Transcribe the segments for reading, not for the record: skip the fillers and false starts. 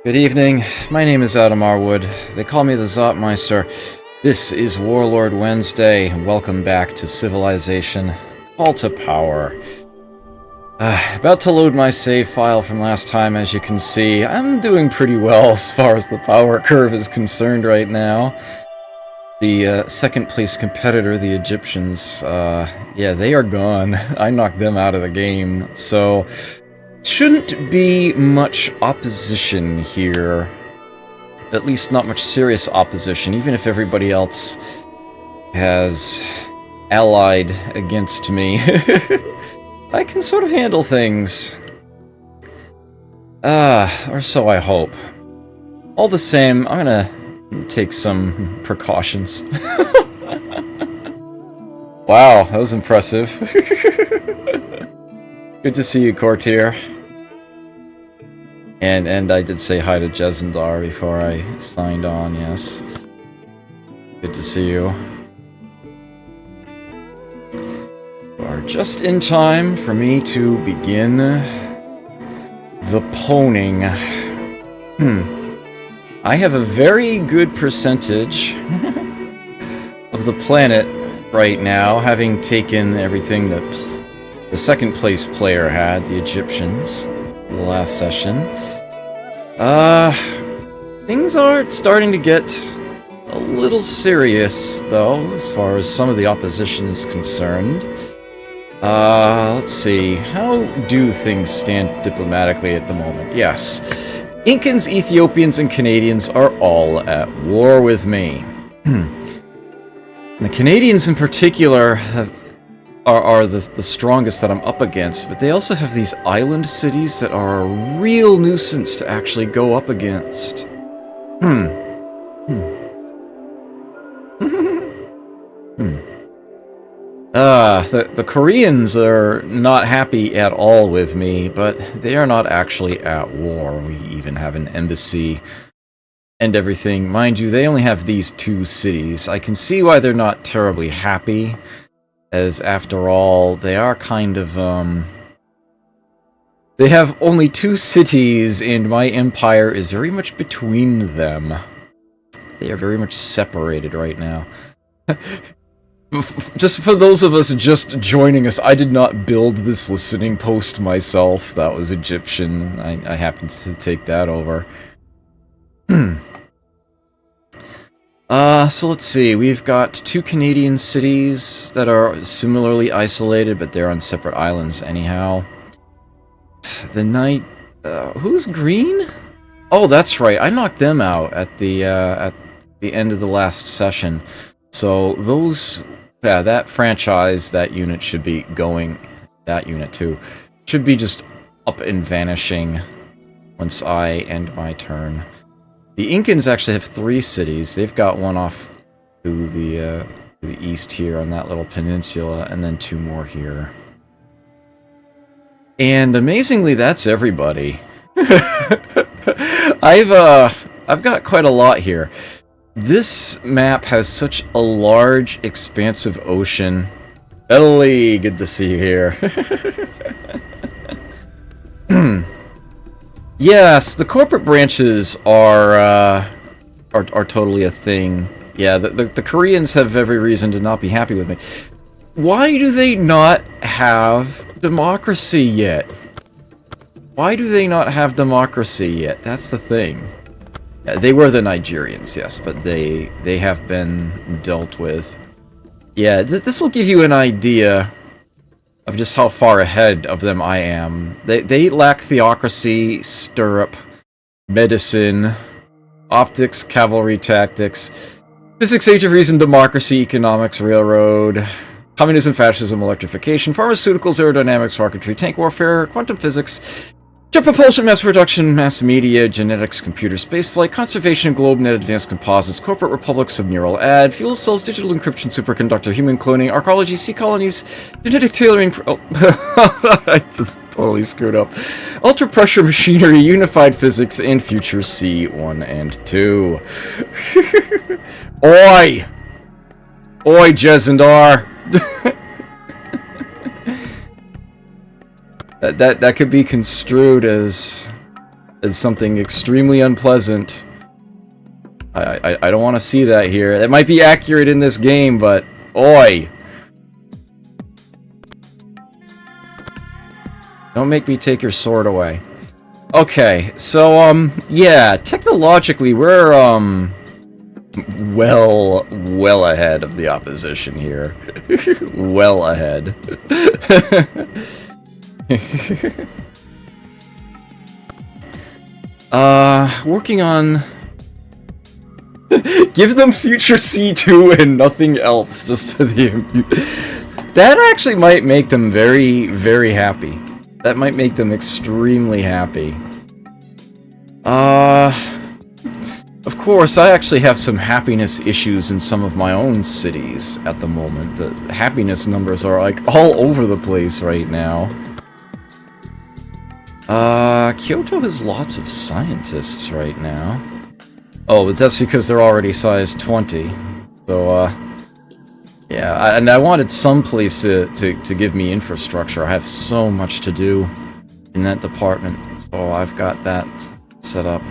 Good evening, my name is Adam Arwood. They call me the Zotmeister. This is Warlord Wednesday, and welcome back to Civilization Call to Power. About to load my save file from last time. As you can see, I'm doing pretty well as far as the power curve is concerned right now. The second place competitor, the Egyptians, yeah, they are gone. I knocked them out of the game, so shouldn't be much opposition here. At least not much serious opposition, even if everybody else has allied against me. I can sort of handle things. Or so I hope. All the same, I'm gonna take some precautions. Wow, that was impressive. Good to see you, Courtier. And I did say hi to Jezendar before I signed on, yes. Good to see you. You are just in time for me to begin the poning. I have a very good percentage of the planet right now, having taken everything that the second place player had, the Egyptians, the last session. Things are starting to get a little serious, though, as far as some of the opposition is concerned. Let's see. How do things stand diplomatically at the moment? Yes. Incans, Ethiopians, and Canadians are all at war with me. The Canadians in particular are the strongest that I'm up against, but they also have these island cities that are a real nuisance to actually go up against. The Koreans are not happy at all with me, but they are not actually at war. We even have an embassy and everything. Mind you, they only have these two cities. I can see why they're not terribly happy, as after all, they are kind of, they have only two cities, and my empire is very much between them. They are very much separated right now. Just for those of us just joining us, I did not build this listening post myself. That was Egyptian. I happened to take that over. So let's see. We've got two Canadian cities that are similarly isolated, but they're on separate islands anyhow. The night... who's green? Oh, that's right. I knocked them out at the end of the last session. So those... yeah, that franchise, that unit should be going... that unit too. Should be just up and vanishing once I end my turn. The Incans actually have three cities. They've got one off to the east here on that little peninsula, and then two more here. And amazingly, that's everybody. I've got quite a lot here. This map has such a large, expansive ocean. Ellie, good to see you here. Yes, the corporate branches are totally a thing. Yeah, the Koreans have every reason to not be happy with me. Why do they not have democracy yet? Why do they not have democracy yet? That's the thing. Yeah, they were the Nigerians, yes, but they have been dealt with. Yeah, this will give you an idea of just how far ahead of them I am. They lack theocracy, stirrup, medicine, optics, cavalry tactics, physics, age of reason, democracy, economics, railroad, communism, fascism, electrification, pharmaceuticals, aerodynamics, rocketry, tank warfare, quantum physics, jet propulsion, mass production, mass media, genetics, computer, spaceflight, conservation, globe net, advanced composites, corporate republic, submural ad, fuel cells, digital encryption, superconductor, human cloning, arcology, sea colonies, genetic tailoring. Oh, I just totally screwed up. Ultra pressure machinery, unified physics, and future C1 and 2. Oi! Oi, Jezendar! That could be construed as as something extremely unpleasant. I don't want to see that here. It might be accurate in this game, but oi! Don't make me take your sword away. Okay, so, yeah, technologically, we're, well ahead of the opposition here. Well ahead. Working on... Give them Future C2 and nothing else, just to the... That actually might make them very, very happy. That might make them extremely happy. Of course, I actually have some happiness issues in some of my own cities at the moment. The happiness numbers are, like, all over the place right now. Kyoto has lots of scientists right now. Oh, but that's because they're already size 20. So, yeah, and I wanted some place to give me infrastructure. I have so much to do in that department, so I've got that set up.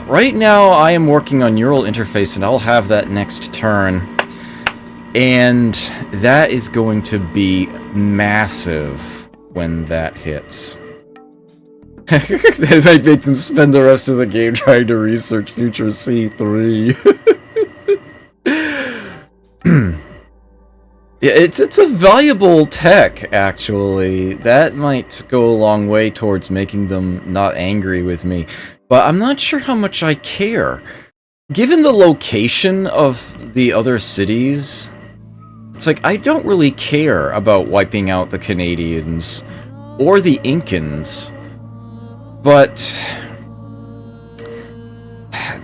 Right now I am working on neural interface, and I'll have that next turn. And that is going to be massive when that hits. They might make them spend the rest of the game trying to research Future C3. Yeah, it's a valuable tech, actually. That might go a long way towards making them not angry with me. But I'm not sure how much I care. Given the location of the other cities, it's like, I don't really care about wiping out the Canadians or the Incans. But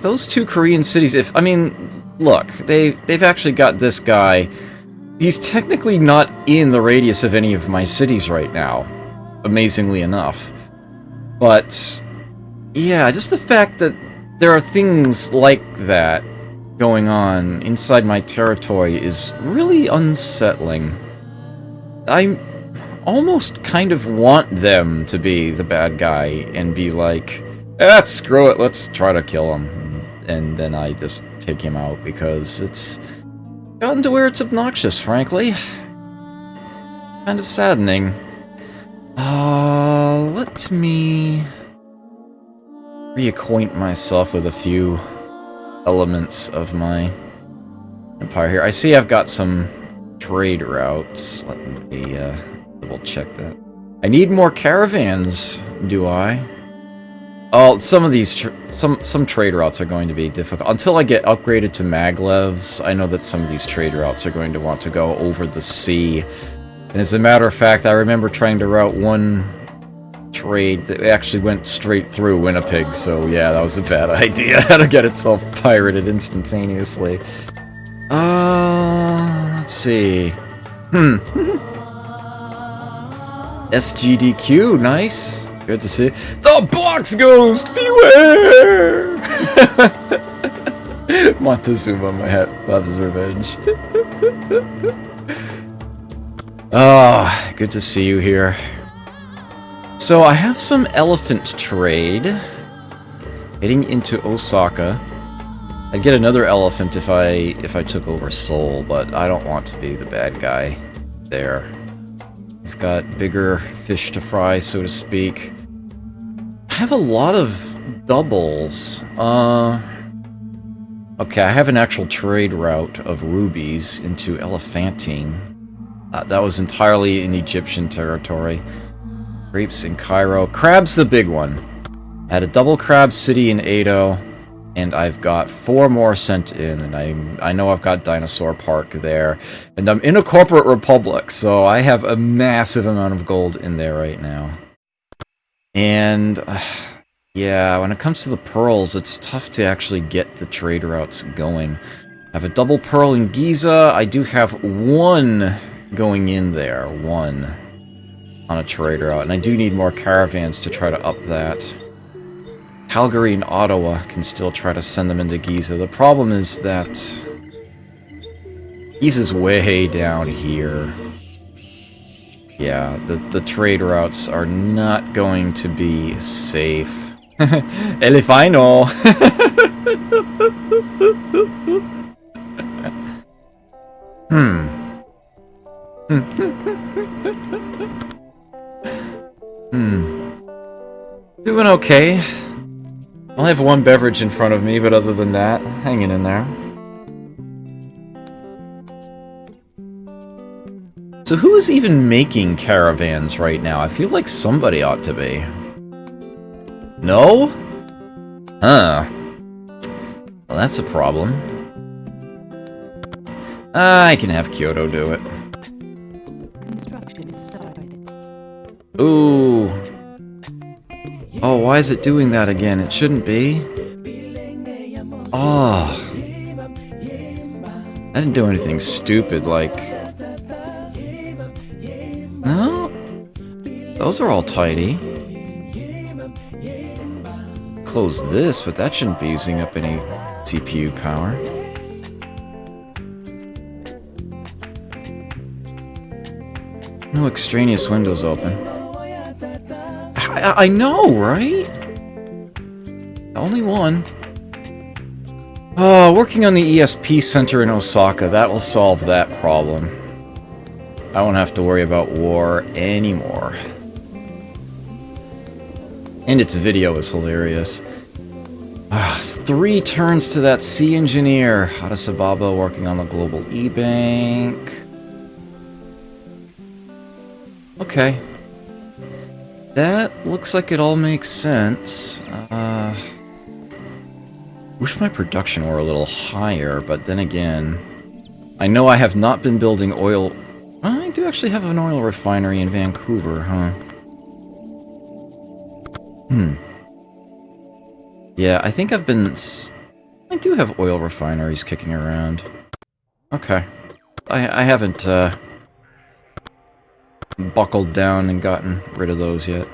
those two Korean cities, I mean, look, they've actually got this guy. He's technically not in the radius of any of my cities right now, amazingly enough. But yeah, just the fact that there are things like that going on inside my territory is really unsettling. I almost kind of want them to be the bad guy and be like, screw it, let's try to kill him. And then I just take him out because it's gotten to where it's obnoxious, frankly. Kind of saddening. Let me reacquaint myself with a few elements of my empire here. I see I've got some trade routes. Let me double check that. I need more caravans, do I? Oh, some of these some trade routes are going to be difficult. Until I get upgraded to maglevs, I know that some of these trade routes are going to want to go over the sea. And as a matter of fact, I remember trying to route one trade that actually went straight through Winnipeg, so yeah, that was a bad idea. How to get itself pirated instantaneously. Let's see. SGDQ, nice. Good to see. The Box Ghost, beware! Montezuma might have his revenge. Good to see you here. So I have some elephant trade heading into Osaka. I'd get another elephant if I took over Seoul, but I don't want to be the bad guy there. I've got bigger fish to fry, so to speak. I have a lot of doubles. Okay, I have an actual trade route of rubies into Elephantine. That was entirely in Egyptian territory. Grapes in Cairo. Crab's the big one. I had a double crab city in Edo, and I've got 4 more sent in, and I know I've got Dinosaur Park there. And I'm in a corporate republic, so I have a massive amount of gold in there right now. And yeah, when it comes to the pearls, it's tough to actually get the trade routes going. I have a double pearl in Giza. I do have 1 going in there, 1 on a trade route, and I do need more caravans to try to up that. Calgary and Ottawa can still try to send them into Giza. The problem is that Giza's way down here. Yeah, the trade routes are not going to be safe. Elefino! Doing okay. I'll have one beverage in front of me, but other than that, hanging in there. So who is even making caravans right now? I feel like somebody ought to be. No? Huh. Well, that's a problem. I can have Kyoto do it. Construction started. Ooh. Oh, why is it doing that again? It shouldn't be. Oh. I didn't do anything stupid, like... No? Those are all tidy. Close this, but that shouldn't be using up any CPU power. No extraneous windows open. I know, right? Only one. Oh, working on the ESP Center in Osaka, that will solve that problem. I won't have to worry about war anymore. And its video is hilarious. 3 turns to that sea engineer. Arasababa working on the global E-Bank. Okay. That looks like it all makes sense. Wish my production were a little higher, but then again... I know I have not been building oil... I do actually have an oil refinery in Vancouver, huh? Yeah, I think I've been... I do have oil refineries kicking around. Okay. I haven't, buckled down and gotten rid of those yet.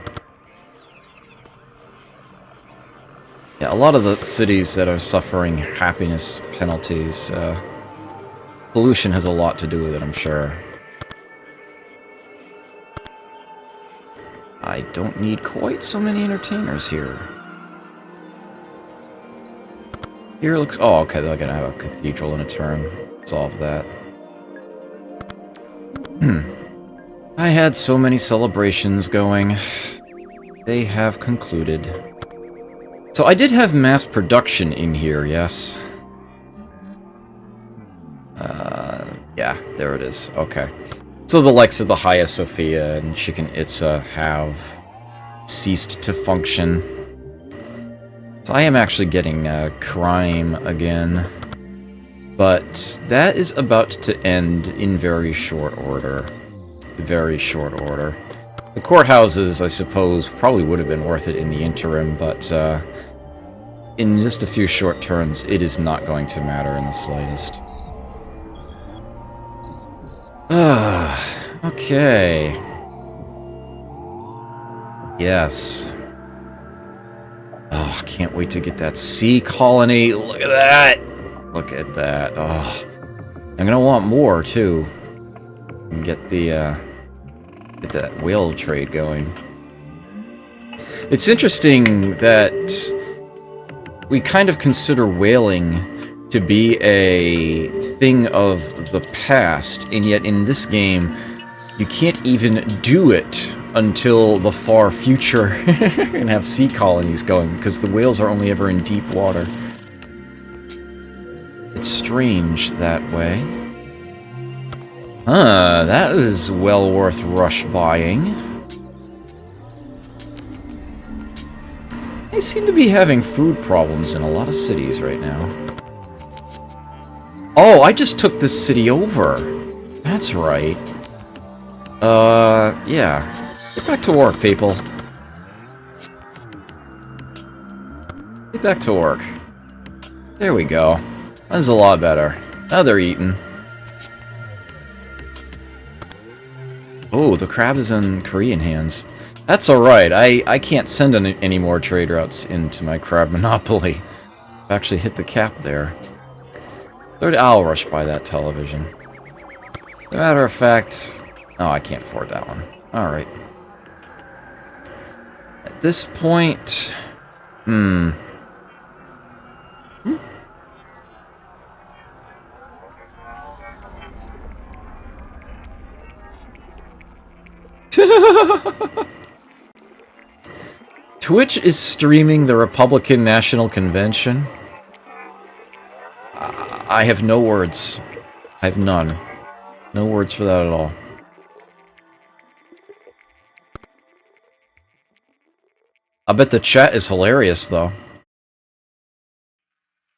Yeah, a lot of the cities that are suffering happiness penalties, pollution has a lot to do with it, I'm sure. I don't need quite so many entertainers here. Here looks... Oh, okay, they're gonna have a cathedral in a turn. Solve that. I had so many celebrations going. They have concluded. So I did have mass production in here, yes? Yeah, there it is. Okay. So the likes of the Hagia Sophia and Chichen Itza have ceased to function. So I am actually getting crime again. But that is about to end in very short order. Very short order. The courthouses, I suppose, probably would have been worth it in the interim, but in just a few short turns, it is not going to matter in the slightest. Okay. Yes. Oh, I can't wait to get that sea colony. Look at that! Look at that. Oh. I'm gonna want more, too. And get the, get that whale trade going. It's interesting that we kind of consider whaling to be a thing of the past, and yet in this game, you can't even do it until the far future and have sea colonies going, because the whales are only ever in deep water. It's strange that way. Huh, that is well worth rush buying. They seem to be having food problems in a lot of cities right now. Oh, I just took this city over. That's right. Yeah. Get back to work, people. Get back to work. There we go. That's a lot better. Now they're eating. Oh, the crab is in Korean hands. That's alright. I can't send any more trade routes into my crab monopoly. I've actually hit the cap there. I'll rush by that television. As a matter of fact... Oh, I can't afford that one. Alright. At this point... Twitch is streaming the Republican National Convention. I have no words. I have none. No words for that at all. I bet the chat is hilarious, though.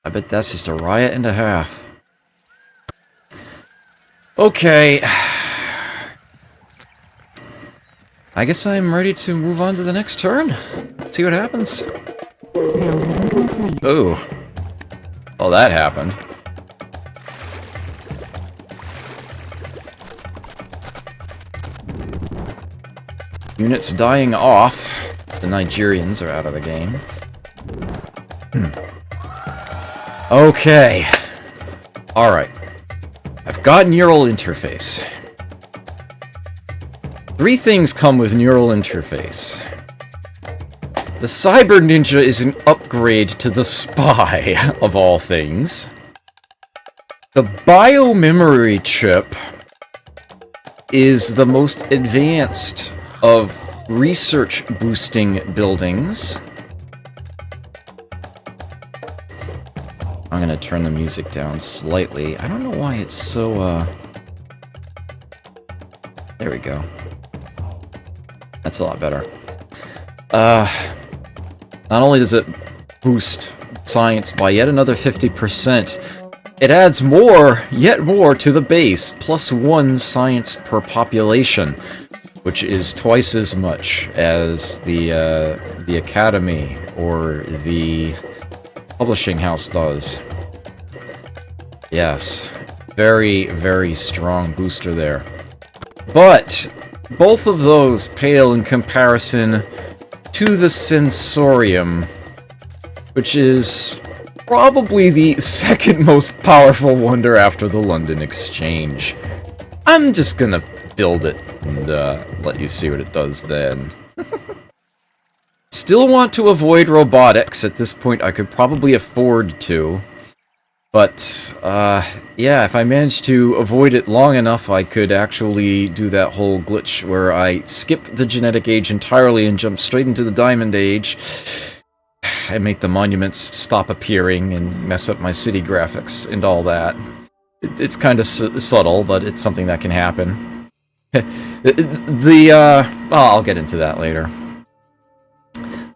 I bet that's just a riot and a half. Okay. I guess I'm ready to move on to the next turn. See what happens. Ooh. Well, that happened. Units dying off. The Nigerians are out of the game. Okay. Alright. I've got neural interface. 3 things come with neural interface. The Cyber Ninja is an upgrade to the Spy, of all things. The Biomemory chip is the most advanced of research boosting buildings. I'm gonna turn the music down slightly. I don't know why it's so, there we go. That's a lot better. Not only does it boost science by yet another 50%, it adds more, yet more, to the base, +1 science per population, which is twice as much as the Academy or the publishing house does. Yes, very, very strong booster there. But both of those pale in comparison to the Sensorium, which is probably the second most powerful wonder after the London Exchange. I'm just gonna build it and let you see what it does then. Still want to avoid robotics. At this point, I could probably afford to. But, yeah, if I managed to avoid it long enough, I could actually do that whole glitch where I skip the Genetic Age entirely and jump straight into the Diamond Age, and make the monuments stop appearing and mess up my city graphics and all that. It's kind of subtle, but it's something that can happen. I'll get into that later.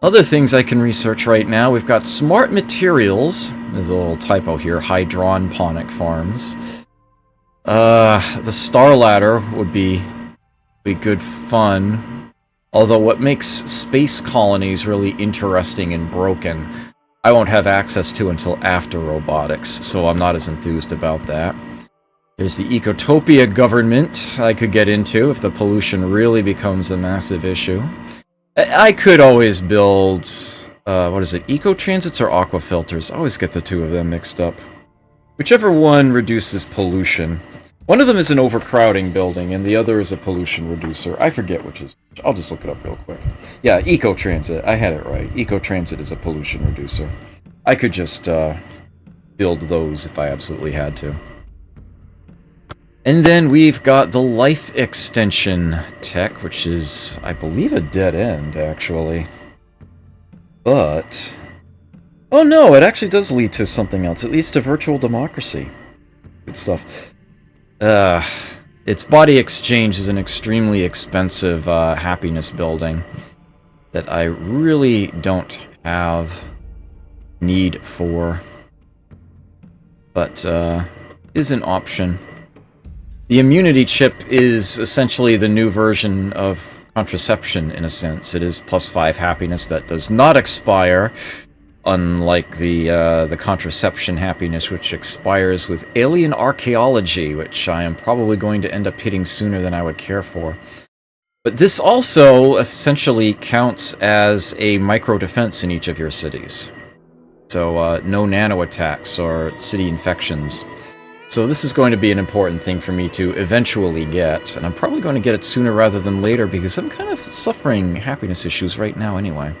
Other things I can research right now, we've got smart materials. There's a little typo here, hydroponic farms. The Star Ladder would be good fun. Although what makes space colonies really interesting and broken, I won't have access to until after robotics, so I'm not as enthused about that. There's the Ecotopia government I could get into if the pollution really becomes a massive issue. I could always build, what is it, eco-transits or aqua filters? I always get the two of them mixed up. Whichever one reduces pollution. One of them is an overcrowding building, and the other is a pollution reducer. I forget which is which. I'll just look it up real quick. Yeah, eco-transit. I had it right. Eco-transit is a pollution reducer. I could just, build those if I absolutely had to. And then we've got the life extension tech, which is, I believe, a dead end, actually. But... oh no, it actually does lead to something else. It leads to virtual democracy. Good stuff. Its body exchange is an extremely expensive happiness building that I really don't have need for. But, is an option. The immunity chip is essentially the new version of contraception, in a sense. It is +5 happiness that does not expire, unlike the contraception happiness, which expires with alien archaeology, which I am probably going to end up hitting sooner than I would care for. But this also essentially counts as a micro-defense in each of your cities. So, no nano attacks or city infections. So this is going to be an important thing for me to eventually get, and I'm probably going to get it sooner rather than later because I'm kind of suffering happiness issues right now anyway.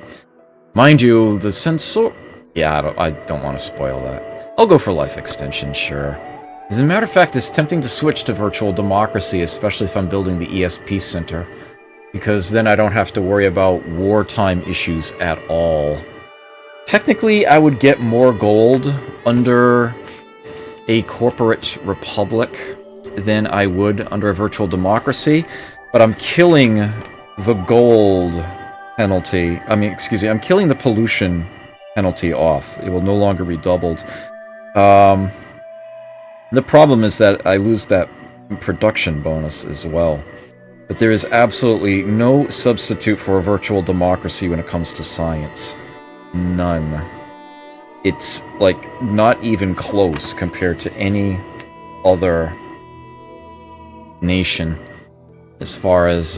Mind you, the sensor... Yeah, I don't want to spoil that. I'll go for life extension, sure. As a matter of fact, it's tempting to switch to virtual democracy, especially if I'm building the ESP Center, because then I don't have to worry about wartime issues at all. Technically, I would get more gold under a corporate republic than I would under a virtual democracy, but I'm killing the gold penalty. I'm killing the pollution penalty off. It will no longer be doubled. The problem is that I lose that production bonus as well. But there is absolutely no substitute for a virtual democracy when it comes to science. None. It's, like, not even close compared to any other nation as far as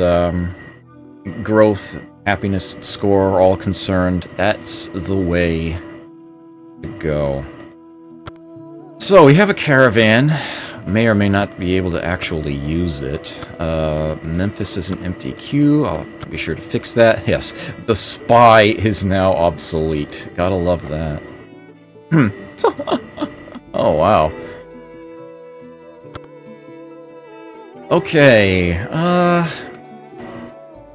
growth, happiness score are all concerned. That's the way to go. So, we have a caravan. May or may not be able to actually use it. Memphis is an empty queue. I'll have to be sure to fix that. Yes, the spy is now obsolete. Gotta love that. Oh, wow. Okay, I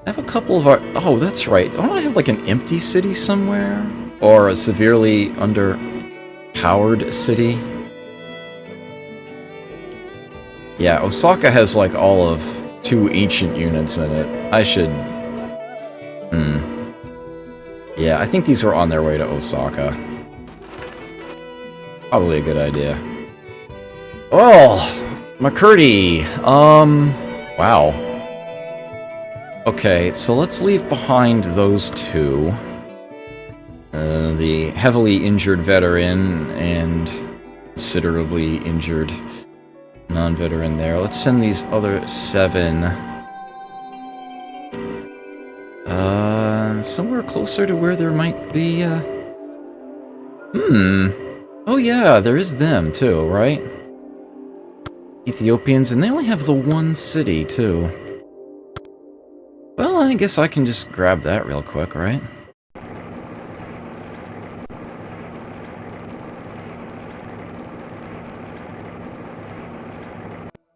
have a couple of our... Oh, that's right. Don't I have, like, an empty city somewhere? Or a severely underpowered city? Yeah, Osaka has, like, all of 2 ancient units in it. I should... Yeah, I think these were on their way to Osaka. Probably a good idea. Oh! McCurdy! Wow. Okay, so let's leave behind those 2. The heavily injured veteran and considerably injured non-veteran there. Let's send these other 7... somewhere closer to where there might be, Oh yeah, there is them too, right? Ethiopians, and they only have the 1 city, too. Well, I guess I can just grab that real quick, right?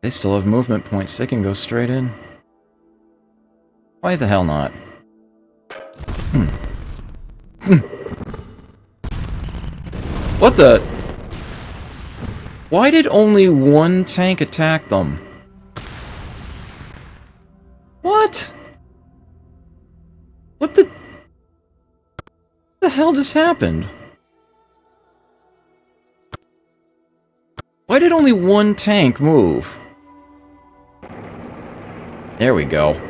They still have movement points. They can go straight in. Why the hell not? What the? Why did only 1 tank attack them? What? What the hell just happened? Why did only 1 tank move? There we go.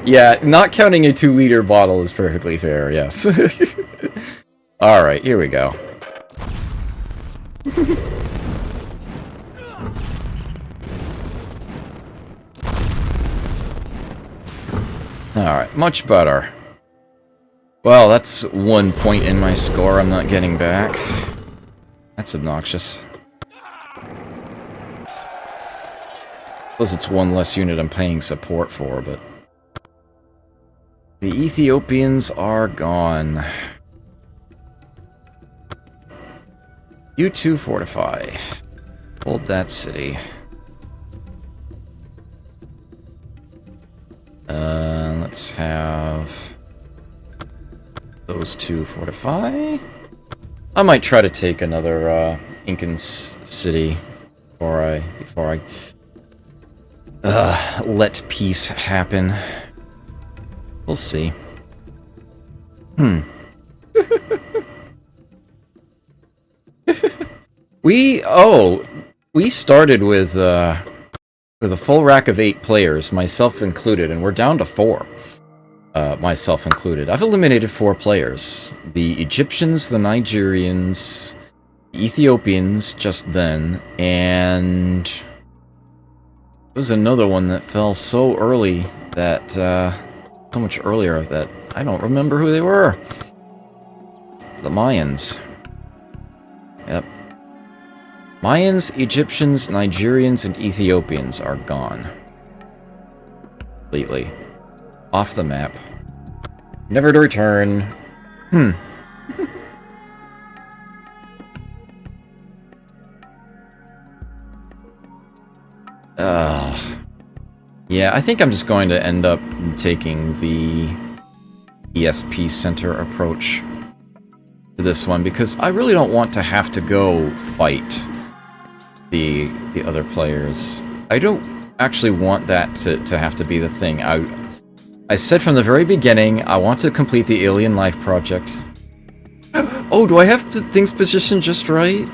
Yeah, not counting a 2-liter bottle is perfectly fair, yes. Alright, here we go. Alright, much better. Well, that's 1 point in my score I'm not getting back. That's obnoxious. Plus it's 1 less unit I'm paying support for, but... The Ethiopians are gone. You 2 fortify. Hold that city. Let's have... those 2 fortify. I might try to take another, Incan city before I let peace happen. We'll see. We started with a full rack of 8 players, myself included, and we're down to 4. Myself included. I've eliminated 4 players. The Egyptians, the Nigerians, the Ethiopians just then, and... there was another one that fell so early that, so much earlier that I don't remember who they were. The Mayans. Yep. Mayans, Egyptians, Nigerians, and Ethiopians are gone. Completely. Off the map. Never to return. Yeah, I think I'm just going to end up taking the ESP Center approach to this one, because I really don't want to have to go fight the other players. I don't actually want that to have to be the thing. I said from the very beginning, I want to complete the Alien Life project. Oh, do I have things positioned just right?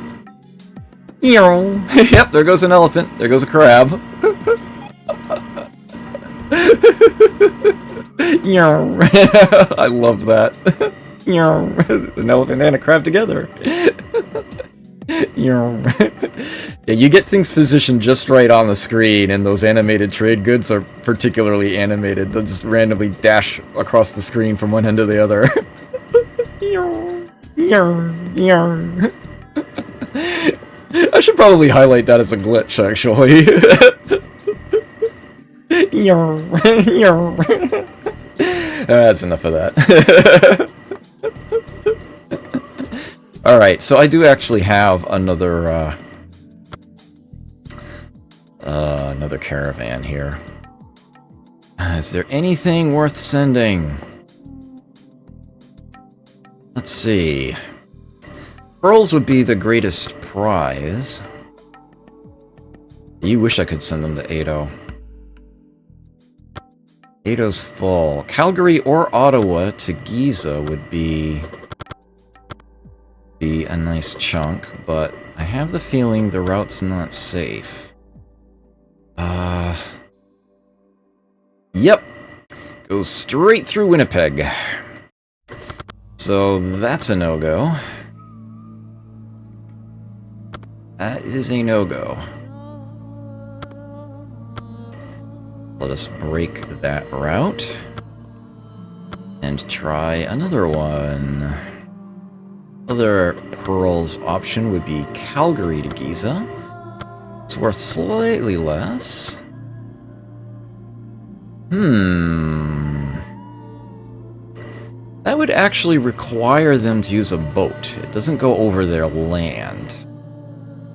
Yep, there goes an elephant. There goes a crab. I love that. An elephant and a crab together. Yeah, you get things positioned just right on the screen, and those animated trade goods are particularly animated. They'll just randomly dash across the screen from one end to the other. I should probably highlight that as a glitch, actually. That's enough of that. Alright, so I do actually have another another caravan here. Is there anything worth sending? Let's see. Pearls would be the greatest prize. You wish I could send them to Ado. Ado's full. Calgary or Ottawa to Giza would be a nice chunk, but I have the feeling the route's not safe. Yep. Goes straight through Winnipeg. So that's a no-go. That is a no-go. Let us break that route and try another one. Other Pearls option would be Calgary to Giza. It's worth slightly less. That would actually require them to use a boat. It doesn't go over their land.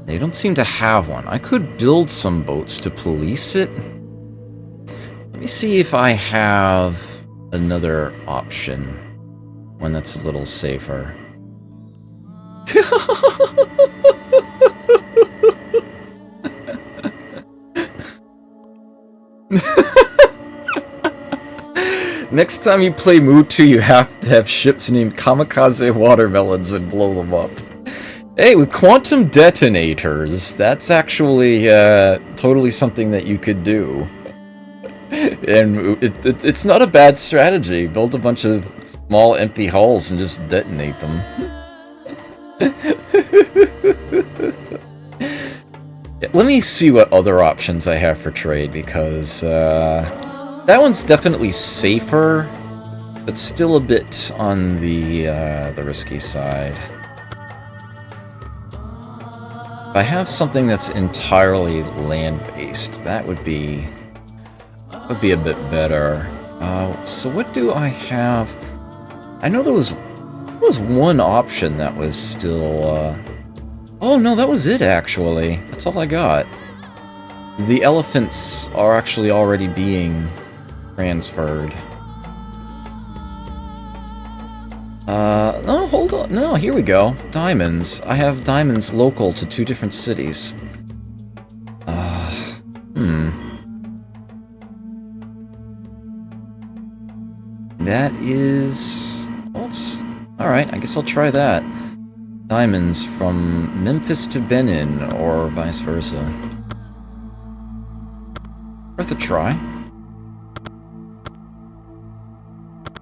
They don't seem to have one. I could build some boats to police it. Let me see if I have another option. One that's a little safer. Next time you play Mutu, you have to have ships named Kamikaze Watermelons and blow them up. Hey, with quantum detonators, that's actually totally something that you could do. And it's not a bad strategy. Build a bunch of small empty hulls and just detonate them. Yeah, let me see what other options I have for trade, because that one's definitely safer, but still a bit on the risky side. If I have something that's entirely land-based, that would be a bit better. So what do I have? I know there was one option that was still. Oh no, that was it actually. That's all I got. The elephants are actually already being transferred. No, hold on. No, here we go. Diamonds. I have diamonds local to 2 different cities. That is... Well, alright, I guess I'll try that. Diamonds from Memphis to Benin, or vice versa. Worth a try.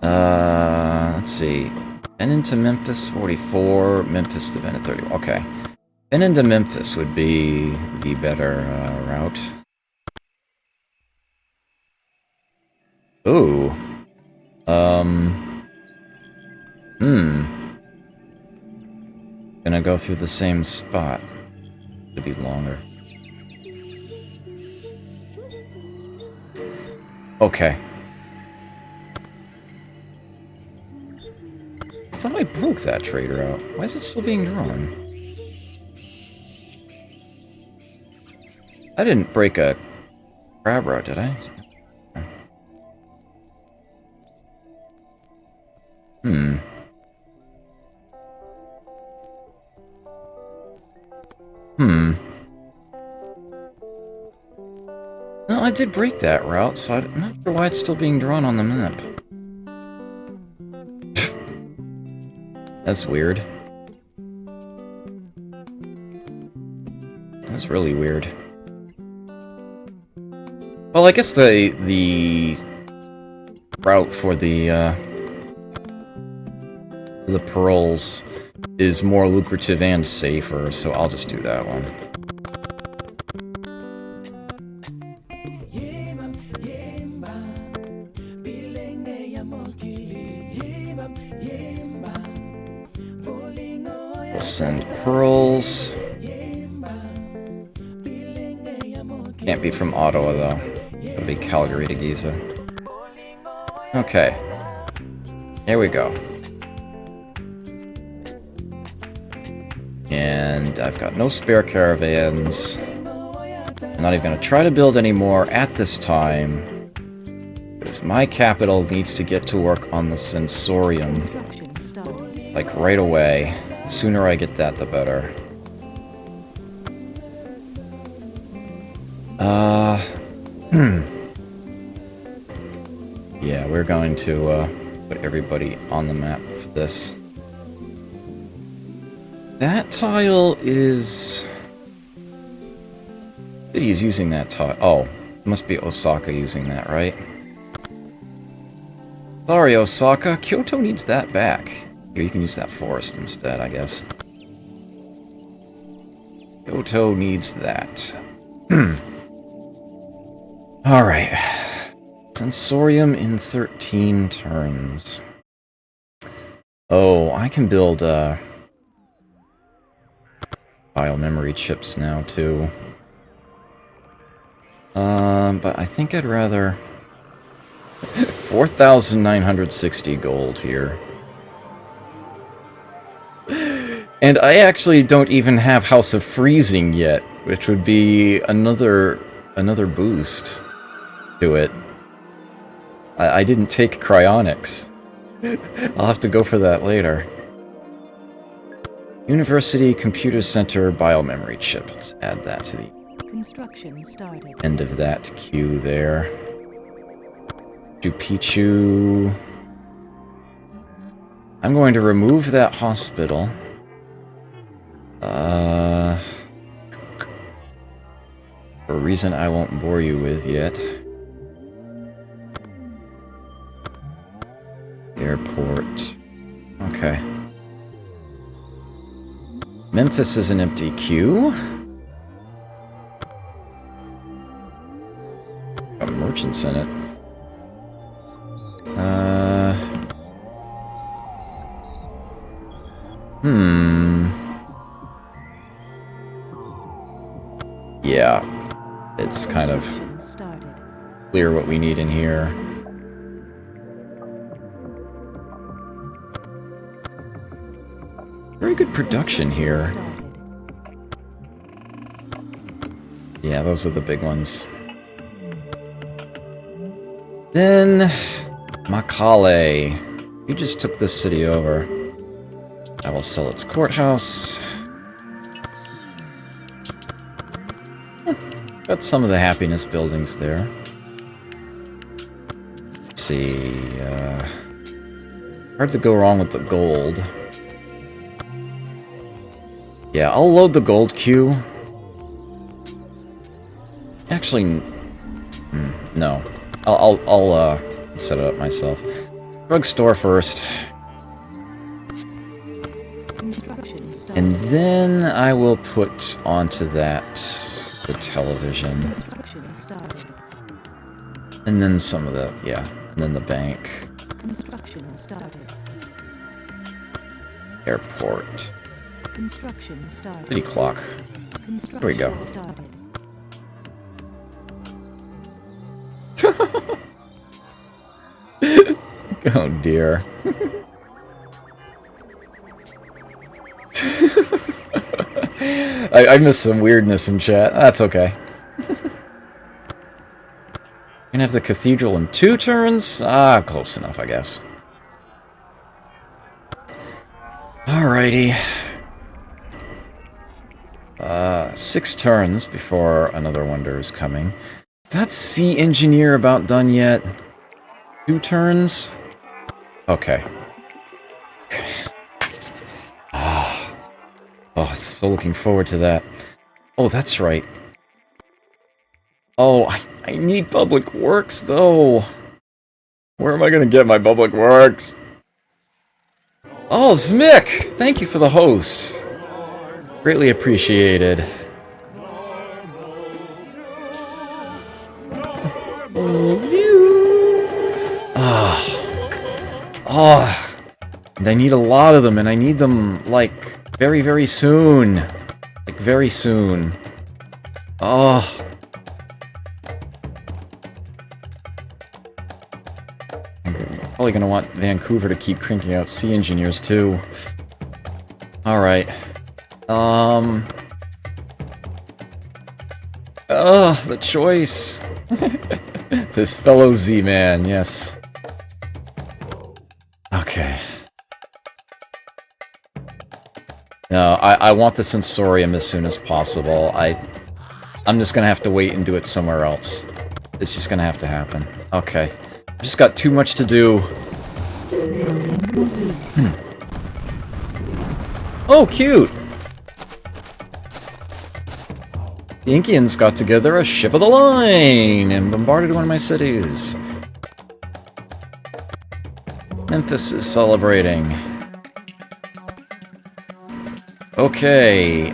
Let's see. Benin to Memphis, 44. Memphis to Benin, 30. Okay. Benin to Memphis would be the better route. Ooh. Gonna go go through the same spot. It'd be longer. Okay. I thought I broke that trader out. Why is it still being drawn? I didn't break a crab route, did I? Hmm. No, I did break that route, so I'm not sure why it's still being drawn on the map. That's weird. That's really weird. Well, I guess the route for the pearls is more lucrative and safer, so I'll just do that one. We'll send pearls. Can't be from Ottawa, though. It'll be Calgary to Giza. Okay. Here we go. And I've got no spare caravans. I'm not even going to try to build any more at this time, because my capital needs to get to work on the Sensorium, like, right away. The sooner I get that, the better. Yeah, we're going to put everybody on the map for this. That tile is... City's using that tile. Oh, it must be Osaka using that, right? Sorry, Osaka. Kyoto needs that back. Here, you can use that forest instead, I guess. Kyoto needs that. Alright. Sensorium in 13 turns. Oh, I can build, bio-memory chips now, too. But I think I'd rather... 4,960 gold here. And I actually don't even have House of Freezing yet, which would be another boost to it. I didn't take cryonics. I'll have to go for that later. University Computer Center Biomemory Chip. Let's add that to the Construction started. end of that queue there. Jupichu. I'm going to remove that hospital. For a reason I won't bore you with yet. Airport. Okay. Memphis is an empty queue. Got merchants in it. Yeah. It's kind of clear what we need in here. Very good production here. Yeah, those are the big ones. Then, Makale. You just took this city over. I will sell its courthouse. Got some of the happiness buildings there. Let's see. Hard to go wrong with the gold. Yeah, I'll load the gold queue. Actually, no. I'll set it up myself. Drugstore first. And then I will put onto that the television. And then some of the, yeah, and then the bank. Airport. Construction started. City clock. Construction There we go. started. Oh dear. I missed some weirdness in chat. That's okay. Gonna have the cathedral in 2 turns? Ah, close enough, I guess. Alrighty. 6 turns before another wonder is coming. Is that sea engineer about done yet? 2 turns? Okay. Oh, so looking forward to that. Oh, that's right. Oh, I need public works, though. Where am I gonna get my public works? Oh, Zmick! Thank you for the host. Greatly appreciated. Oh, and I need a lot of them, and I need them, like, very, very soon. Like, very soon. Oh. I'm probably gonna want Vancouver to keep cranking out sea engineers, too. Alright. The choice. This fellow Z-Man, yes. Okay. No, I want the Sensorium as soon as possible. I'm just gonna have to wait and do it somewhere else. It's just gonna have to happen. Okay. I've just got too much to do. Oh, cute! The Inkians got together a ship of the line and bombarded one of my cities. Memphis is celebrating. Okay,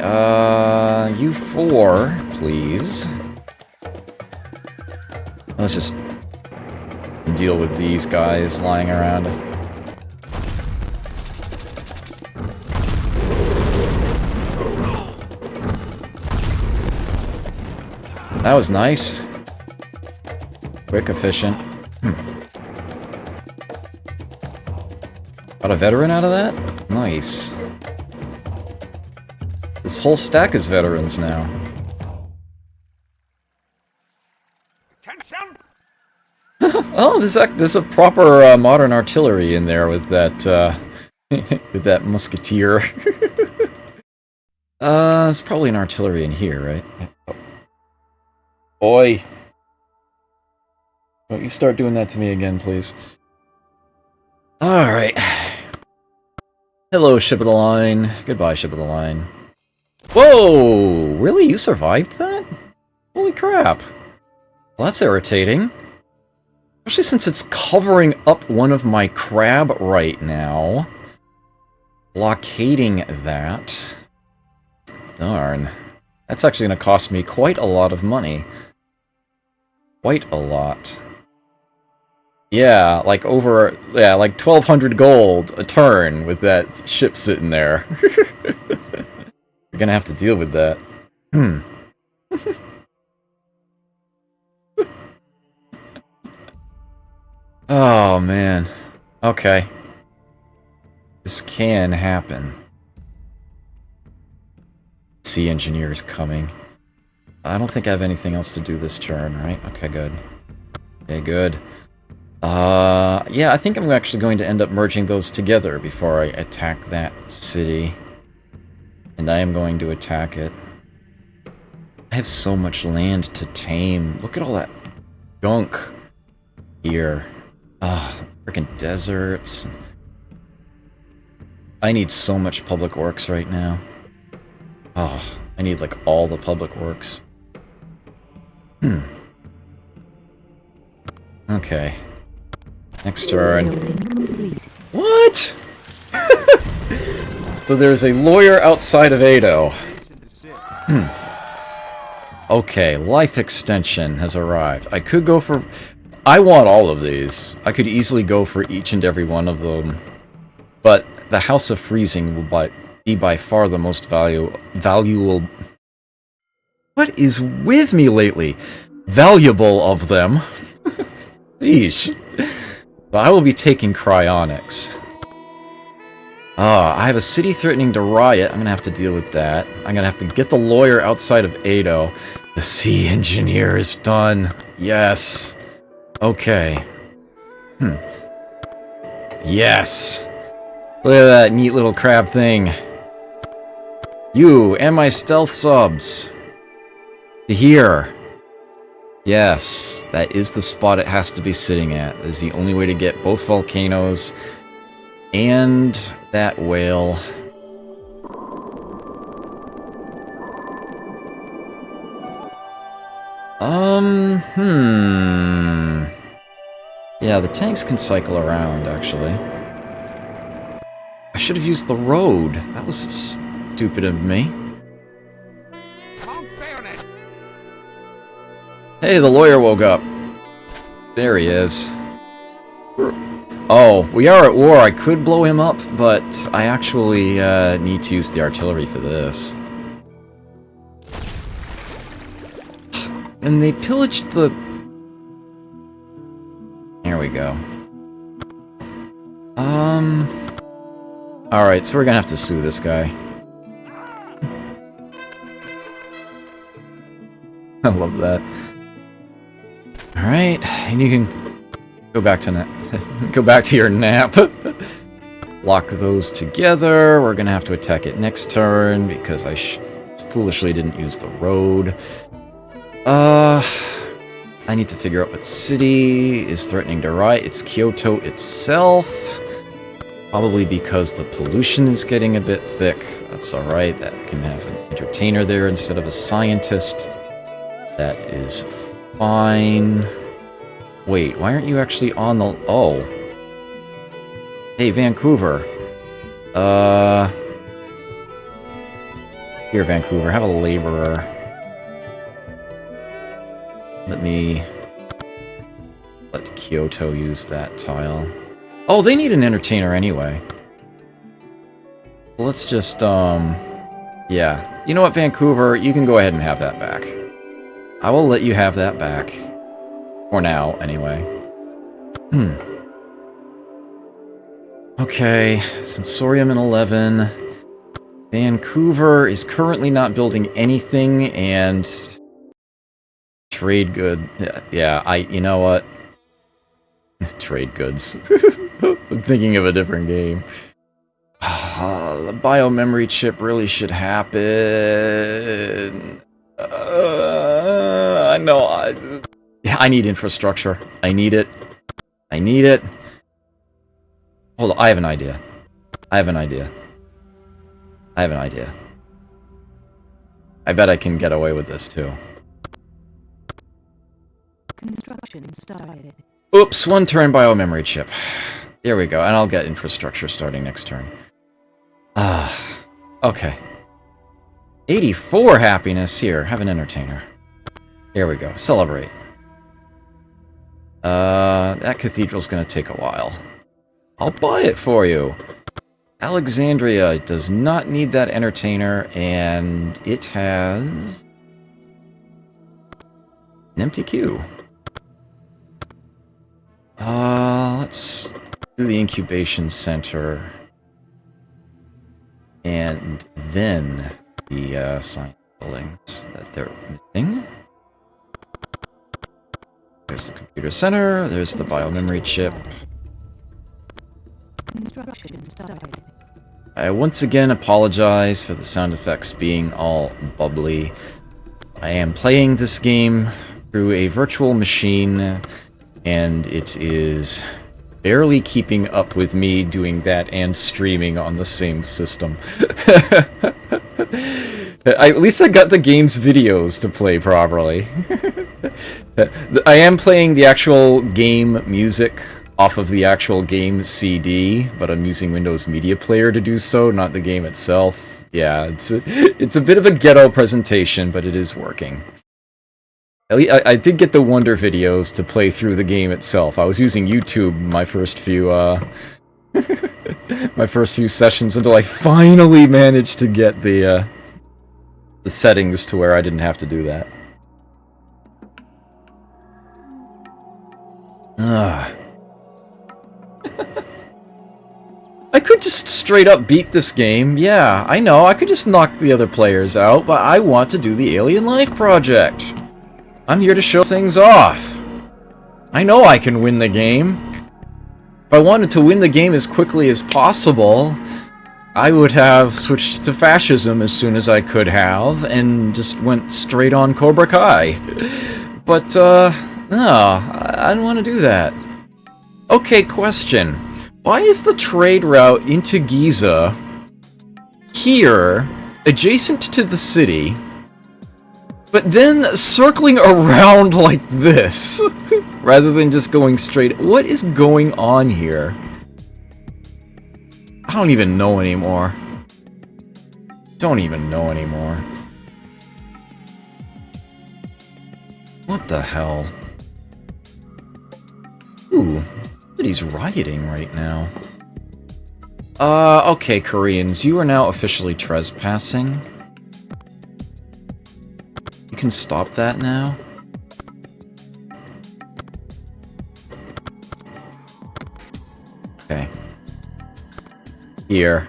you 4, please. Let's just deal with these guys lying around. That was nice. Quick, efficient. Got a veteran out of that? Nice. This whole stack is veterans now. Oh, there's a proper modern artillery in there with that with that musketeer. There's probably an artillery in here, right? Oi! Don't you start doing that to me again, please. Alright. Hello, ship of the line. Goodbye, ship of the line. Whoa! Really? You survived that? Holy crap. Well, that's irritating. Especially since it's covering up one of my crab right now. Blockading that. Darn. That's actually going to cost me quite a lot of money. Quite a lot. Yeah, like over... Yeah, like 1,200 gold a turn with that ship sitting there. You're gonna have to deal with that. Oh, man. Okay. This can happen. Sea engineers coming. I don't think I have anything else to do this turn, right? Okay, good. Okay, good. Yeah, I think I'm actually going to end up merging those together before I attack that city. And I am going to attack it. I have so much land to tame. Look at all that gunk here. Ah, freaking deserts. I need so much public works right now. Oh, I need like all the public works. Okay. Next turn. What? So there's a lawyer outside of Ado. Okay, life extension has arrived. I could go for... I want all of these. I could easily go for each and every one of them. But the House of Freezing will be by far the most valuable... What is with me lately? Valuable of them. Yeesh. So I will be taking cryonics. I have a city threatening to riot. I'm gonna have to deal with that. I'm gonna have to get the lawyer outside of Edo. The sea engineer is done. Yes. Okay. Yes. Look at that neat little crab thing. You and my stealth subs. To here. Yes, that is the spot it has to be sitting at. That is the only way to get both volcanoes and that whale. Yeah, the tanks can cycle around, actually. I should have used the road. That was stupid of me. Hey, the lawyer woke up. There he is. Oh, we are at war. I could blow him up, but I actually need to use the artillery for this. And they pillaged the... There we go. Alright, so we're gonna have to sue this guy. I love that. Alright, and you can go back to go back to your nap. Lock those together. We're gonna have to attack it next turn because I foolishly didn't use the road. I need to figure out what city is threatening to riot. It's Kyoto itself. Probably because the pollution is getting a bit thick. That's alright. That can have an entertainer there instead of a scientist. That is fine. Wait, why aren't you actually on the... Oh. Hey, Vancouver. Here, Vancouver, have a laborer. Let Kyoto use that tile. Oh, they need an entertainer anyway. Let's just, yeah. You know what, Vancouver? You can go ahead and have that back. I will let you have that back. For now, anyway. Okay, Sensorium in 11. Vancouver is currently not building anything, and... Trade good. Yeah, you know what? Trade goods. I'm thinking of a different game. The biomemory chip really should happen. I know. I need infrastructure. I need it. I need it. Hold on. I have an idea. I have an idea. I have an idea. I bet I can get away with this too. Construction started. Oops, one turn biomemory chip. There we go, and I'll get infrastructure starting next turn. Okay. 84 happiness. Here, have an entertainer. Here we go, celebrate. That cathedral's gonna take a while. I'll buy it for you. Alexandria does not need that entertainer, and it has... an empty queue. Let's do the incubation center. And then the science buildings that they're missing. There's the computer center, there's the biomemory chip. Construction started. I once again apologize for the sound effects being all bubbly. I am playing this game through a virtual machine, and it is barely keeping up with me doing that and streaming on the same system. At least I got the game's videos to play properly. I am playing the actual game music off of the actual game CD, but I'm using Windows Media Player to do so, not the game itself. Yeah, it's a bit of a ghetto presentation, but it is working. At least I did get the Wonder videos to play through the game itself. I was using YouTube my first few my first few sessions until I finally managed to get the settings to where I didn't have to do that. I could just straight up beat this game. Yeah, I know, I could just knock the other players out, but I want to do the Alien Life project. I'm here to show things off. I know I can win the game. If I wanted to win the game as quickly as possible, I would have switched to fascism as soon as I could have, and just went straight on Cobra Kai. But, no, I don't want to do that. Okay, question. Why is the trade route into Giza here, adjacent to the city, but then circling around like this, rather than just going straight? What is going on here? I don't even know anymore. Don't even know anymore. What the hell? Ooh, city's rioting right now. Okay, Koreans, you are now officially trespassing. You can stop that now? Okay. Here.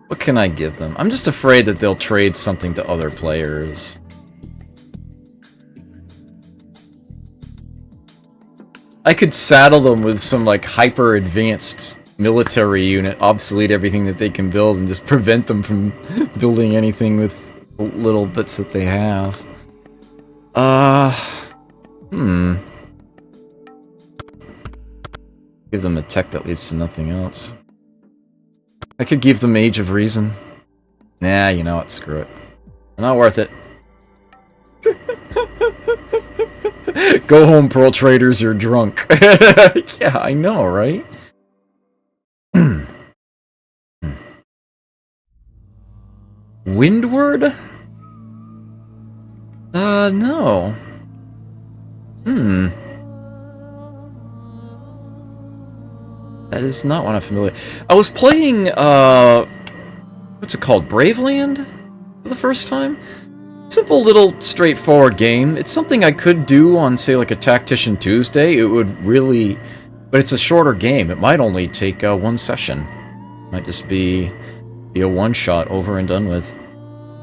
What can I give them? I'm just afraid that they'll trade something to other players. I could saddle them with some, like, hyper-advanced military unit, obsolete everything that they can build, and just prevent them from building anything with little bits that they have. Give them a tech that leads to nothing else. I could give them Age of Reason. Nah, you know what, screw it. Not worth it. Go home, Pearl Traders, you're drunk. Yeah, I know, right? Windward? No. That is not one I'm familiar. I was playing, what's it called? Braveland? For the first time? Simple little straightforward game. It's something I could do on, say, like a Tactician Tuesday. It would really... But it's a shorter game. It might only take one session. Might just be a one-shot over and done with.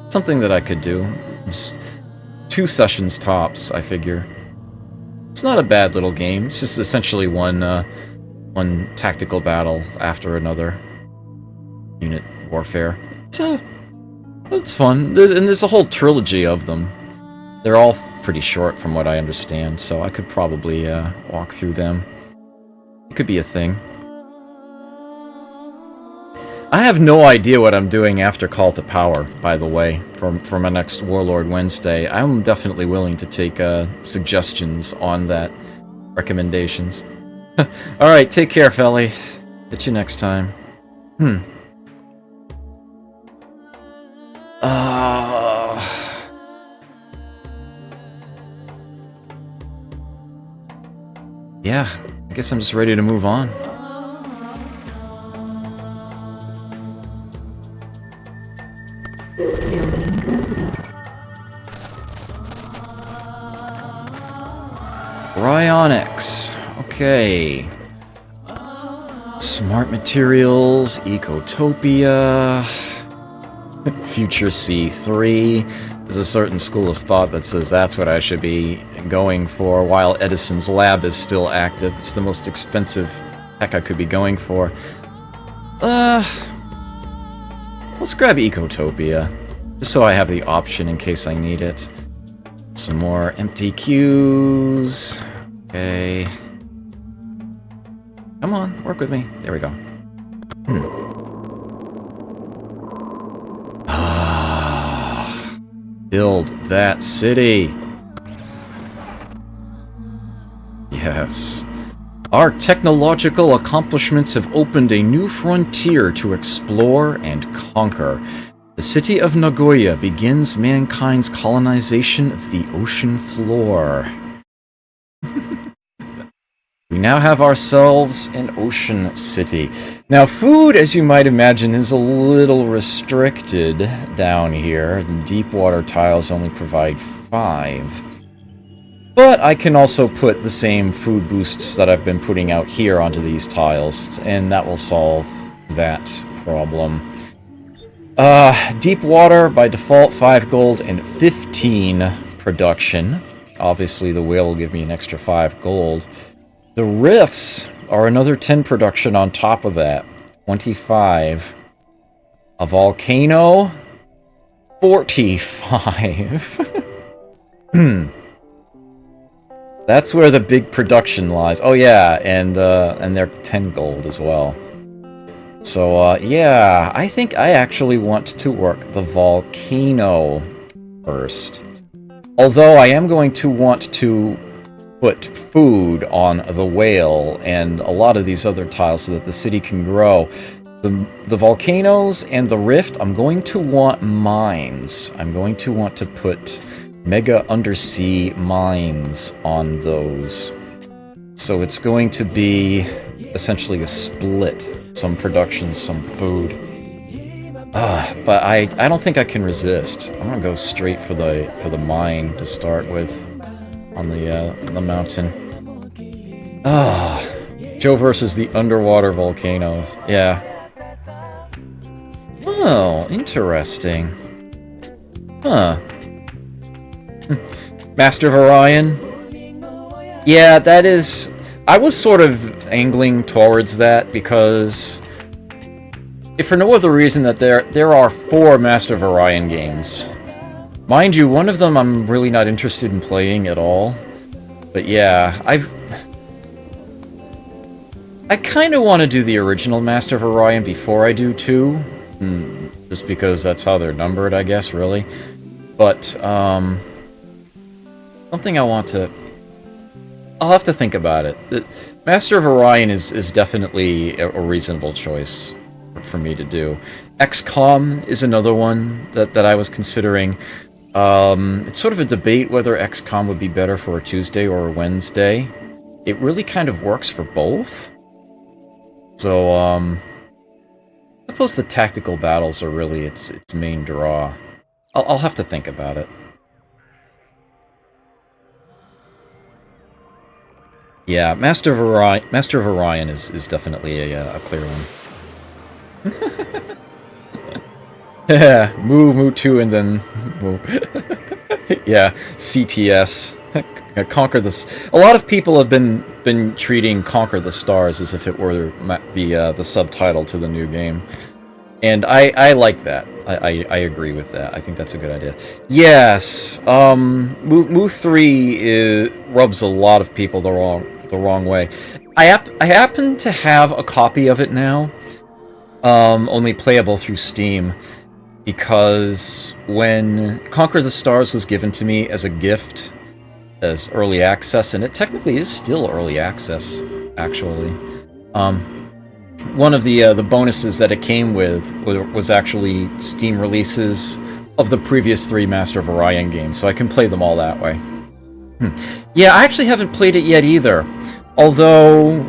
Something that I could do. Just 2 sessions tops, I figure. It's not a bad little game. It's just essentially one tactical battle after another. Unit warfare. It's fun. And there's a whole trilogy of them. They're all pretty short from what I understand, so I could probably walk through them. It could be a thing. I have no idea what I'm doing after Call to Power, by the way, for my next Warlord Wednesday. I'm definitely willing to take suggestions on that, recommendations. Alright, take care, Felly. Catch you next time. Yeah, I guess I'm just ready to move on. Building complete. Cryonics. Okay. Smart Materials, Ecotopia, Future C3. There's a certain school of thought that says that's what I should be going for, while Edison's lab is still active. It's the most expensive tech I could be going for. Let's grab Ecotopia, just so I have the option in case I need it. Some more empty queues. Okay. Come on, work with me. There we go. Build that city. Yes. Our technological accomplishments have opened a new frontier to explore and conquer. The city of Nagoya begins mankind's colonization of the ocean floor. We now have ourselves an ocean city. Now, food, as you might imagine, is a little restricted down here. The deep water tiles only provide 5. But I can also put the same food boosts that I've been putting out here onto these tiles, and that will solve that problem. Deep water, by default, 5 gold and 15 production. Obviously, the whale will give me an extra 5 gold. The rifts are another 10 production on top of that. 25. A volcano, 45. That's where the big production lies. Oh yeah, and they're 10 gold as well. So yeah, I think I actually want to work the volcano first. Although I am going to want to put food on the whale and a lot of these other tiles so that the city can grow. The volcanoes and the rift, I'm going to want mines. I'm going to want to put mega undersea mines on those. So it's going to be essentially a split. Some production, some food. But I don't think I can resist. I'm gonna go straight for the mine to start with on the mountain. Joe versus the underwater volcanoes. Yeah. Oh, interesting. Huh. Master of Orion. Yeah, that is... I was sort of angling towards that because... if for no other reason that there are 4 Master of Orion games. Mind you, one of them I'm really not interested in playing at all. But yeah, I kind of want to do the original Master of Orion before I do 2. Just because that's how they're numbered, I guess, really. But, something I want to... I'll have to think about it. The Master of Orion is definitely a reasonable choice for me to do. XCOM is another one that I was considering. It's sort of a debate whether XCOM would be better for a Tuesday or a Wednesday. It really kind of works for both. So, I suppose the tactical battles are really its main draw. I'll have to think about it. Yeah, Master of Orion is definitely a clear one. Yeah, Moo 2 and then Moo. Yeah, CTS. Conquer the... A lot of people have been treating Conquer the Stars as if it were the subtitle to the new game. And I like that. I agree with that. I think that's a good idea. Yes, Moo 3 rubs a lot of people the wrong way. I happen to have a copy of it now, only playable through Steam, because when Conquer the Stars was given to me as a gift, as early access, and it technically is still early access, actually. One of the bonuses that it came with was actually Steam releases of the previous 3 Master of Orion games, so I can play them all that way. Yeah, I actually haven't played it yet either, although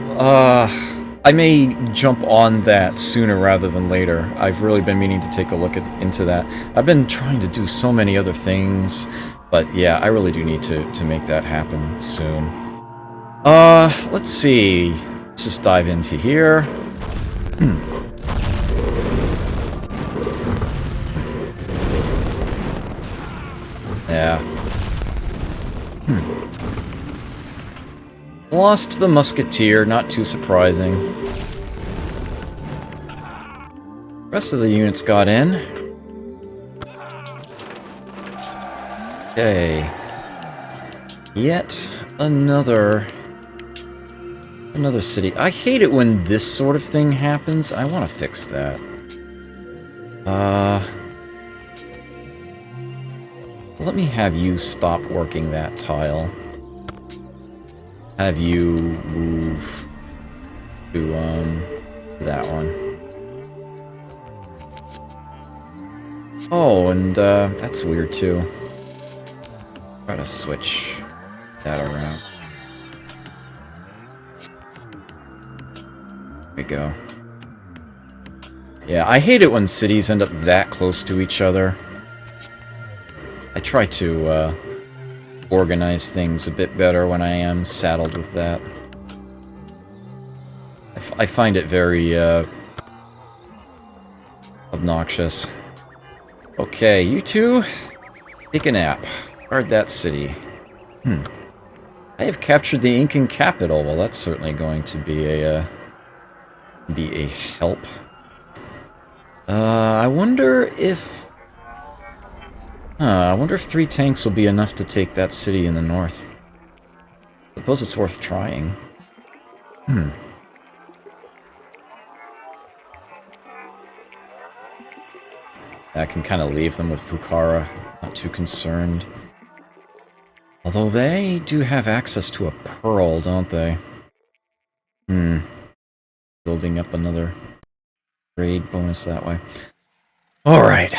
I may jump on that sooner rather than later. I've really been meaning to take a look into that. I've been trying to do so many other things, but yeah, I really do need to make that happen soon. Let's see. Let's just dive into here. Yeah. Lost the Musketeer, not too surprising. Rest of the units got in. Okay. Yet another city. I hate it when this sort of thing happens. I want to fix that. Let me have you stop working that tile. Have you move to that one. Oh, and that's weird too. Try to switch that around. There we go. Yeah, I hate it when cities end up that close to each other. I try to organize things a bit better when I am saddled with that. I find it very obnoxious. Okay, you two, take a nap. Guard that city. I have captured the Incan capital. Well, that's certainly going to be a help. I wonder if... I wonder if 3 tanks will be enough to take that city in the north. Suppose it's worth trying. I can kind of leave them with Pucara. Not too concerned. Although they do have access to a pearl, don't they? Building up another trade bonus that way. Alright.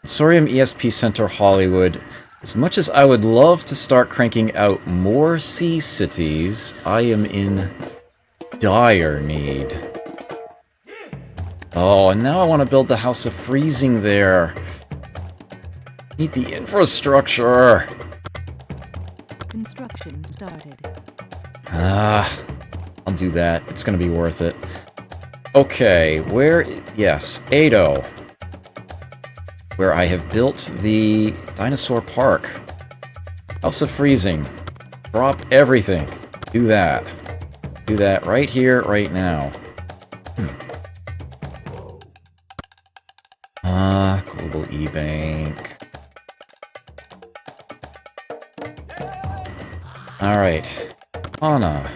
Sorium ESP Center Hollywood. As much as I would love to start cranking out more sea cities, I am in dire need. Oh, and now I want to build the House of Freezing there. Need the infrastructure. Construction started. I'll do that. It's going to be worth it. Okay, yes, Edo. Where I have built the Dinosaur Park. House of Freezing. Drop everything. Do that. Do that right here, right now. Global E-Bank. Alright. Hana.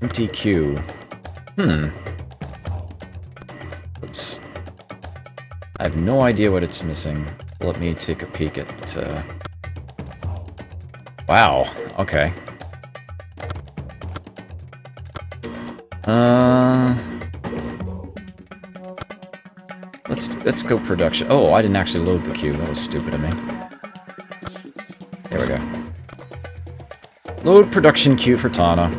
MTQ. Oops. I have no idea what it's missing. Let me take a peek at, Wow, okay. Let's go production. Oh, I didn't actually load the queue. That was stupid of me. There we go. Load production queue for Tana.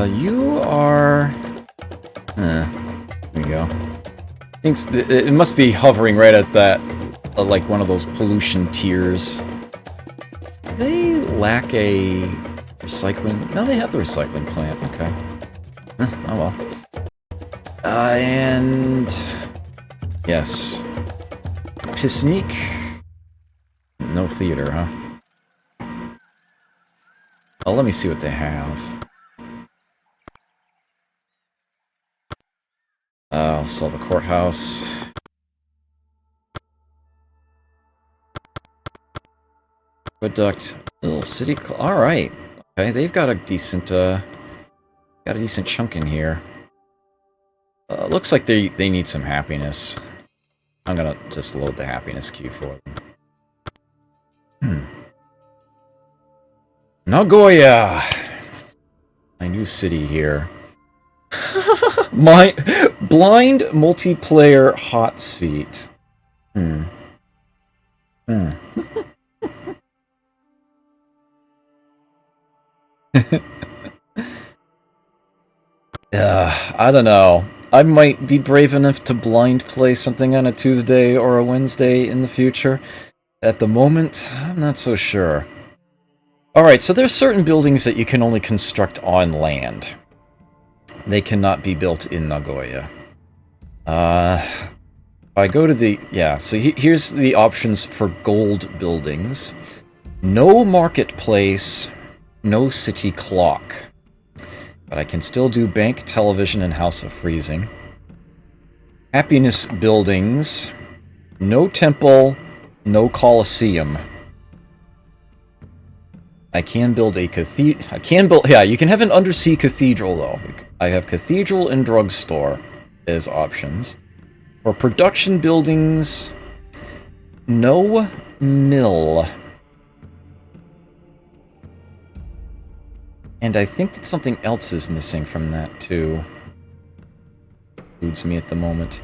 You are... There we go. It must be hovering right at that, like one of those pollution tiers. Do they lack a recycling? No, they have the recycling plant. Okay. Oh well. And... Yes. Pisnik? No theater, huh? Oh, let me see what they have. I'll sell the courthouse. Aqueduct. Little city... Alright. Okay, they've got a decent, chunk in here. Looks like they need some happiness. I'm gonna just load the happiness queue for them. Nagoya! My new city here. My blind multiplayer hot seat. I don't know. I might be brave enough to blind play something on a Tuesday or a Wednesday in the future. At the moment, I'm not so sure. Alright, so there's certain buildings that you can only construct on land. They cannot be built in Nagoya. I go to the... Yeah, so here's the options for gold buildings. No marketplace, no city clock. But I can still do bank, television, and House of Freezing. Happiness buildings. No temple, no coliseum. I can build a cathedral. I can build... Yeah, you can have an undersea cathedral, though. I have cathedral and drugstore as options. For production buildings, no mill. And I think that something else is missing from that, too. eludes me at the moment.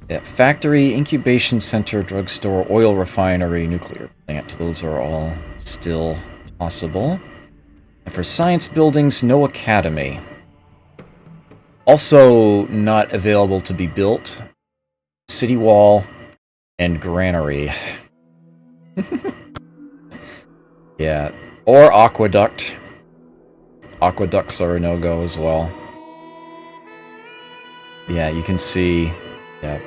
Yeah, factory, incubation center, drugstore, oil refinery, nuclear plant. Those are all still possible. And for science buildings, no academy. Also not available to be built. City wall and granary. Yeah, or aqueduct. Aqueducts are a no-go as well. Yeah, you can see, yeah,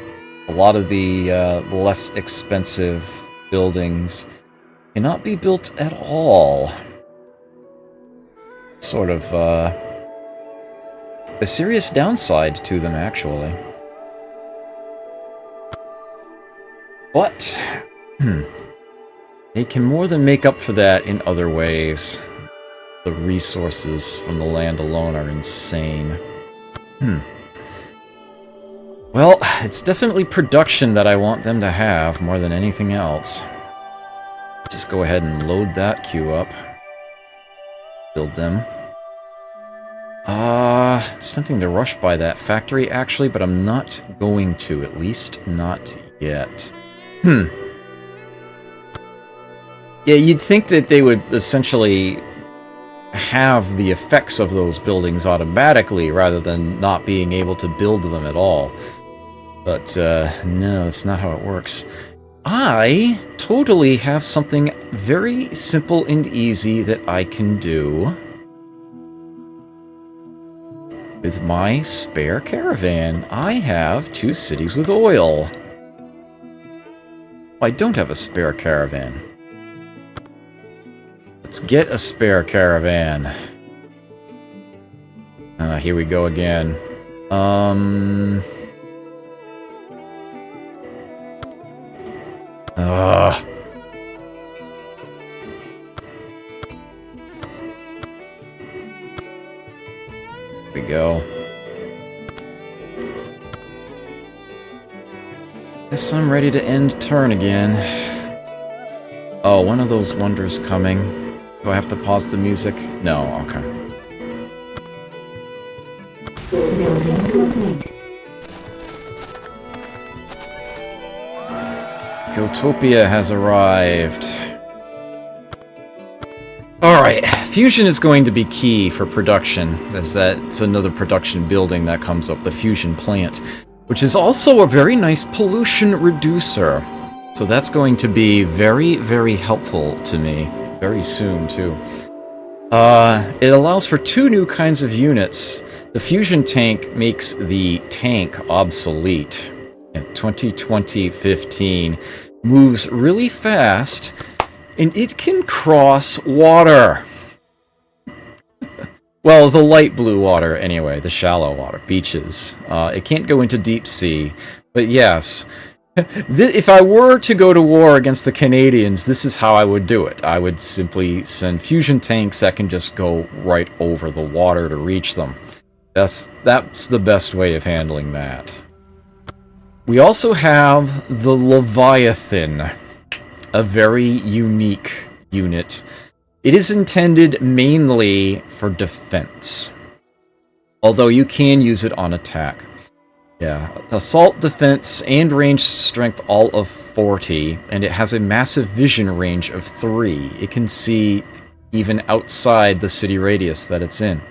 a lot of the less expensive buildings cannot be built at all. Sort of a serious downside to them, actually. But they can more than make up for that in other ways. The resources from the land alone are insane. Well, it's definitely production that I want them to have more than anything else. Just go ahead and load that queue up. Build them. It's tempting to rush by that factory, actually, but I'm not going to, at least not yet. Yeah, you'd think that they would essentially have the effects of those buildings automatically, rather than not being able to build them at all. But, no, that's not how it works. I totally have something very simple and easy that I can do with my spare caravan. I have 2 cities with oil. I don't have a spare caravan. Let's get a spare caravan. Here we go again. Here we go. Guess I'm ready to end turn again. Oh, one of those wonders coming. Do I have to pause the music? No, okay. Building complete. Ecotopia has arrived. Alright, fusion is going to be key for production, as that's another production building that comes up, the fusion plant, which is also a very nice pollution reducer. So that's going to be very, very helpful to me, very soon too. It allows for 2 new kinds of units. The fusion tank makes the tank obsolete. In 2020-15, moves really fast, and it can cross water. Well, the light blue water, anyway, the shallow water, beaches. It can't go into deep sea, but yes. If I were to go to war against the Canadians, this is how I would do it. I would simply send fusion tanks that can just go right over the water to reach them. That's the best way of handling that. We also have the Leviathan, a very unique unit. It is intended mainly for defense, although you can use it on attack. Yeah, assault, defense, and range strength all of 40, and it has a massive vision range of 3. It can see even outside the city radius that it's in.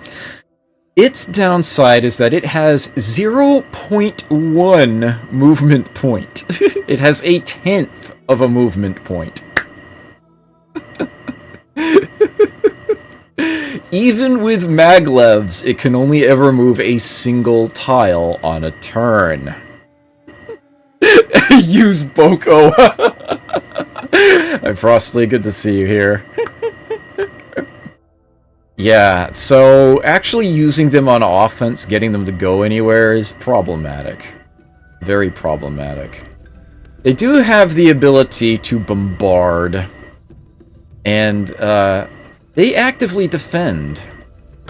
Its downside is that it has 0.1 movement point. It has a 1/10 of a movement point. Even with maglevs, it can only ever move a single tile on a turn. Use Boko. Hi, Frostly, good to see you here. Yeah, so actually using them on offense, getting them to go anywhere, is problematic. Very problematic. They do have the ability to bombard, and they actively defend.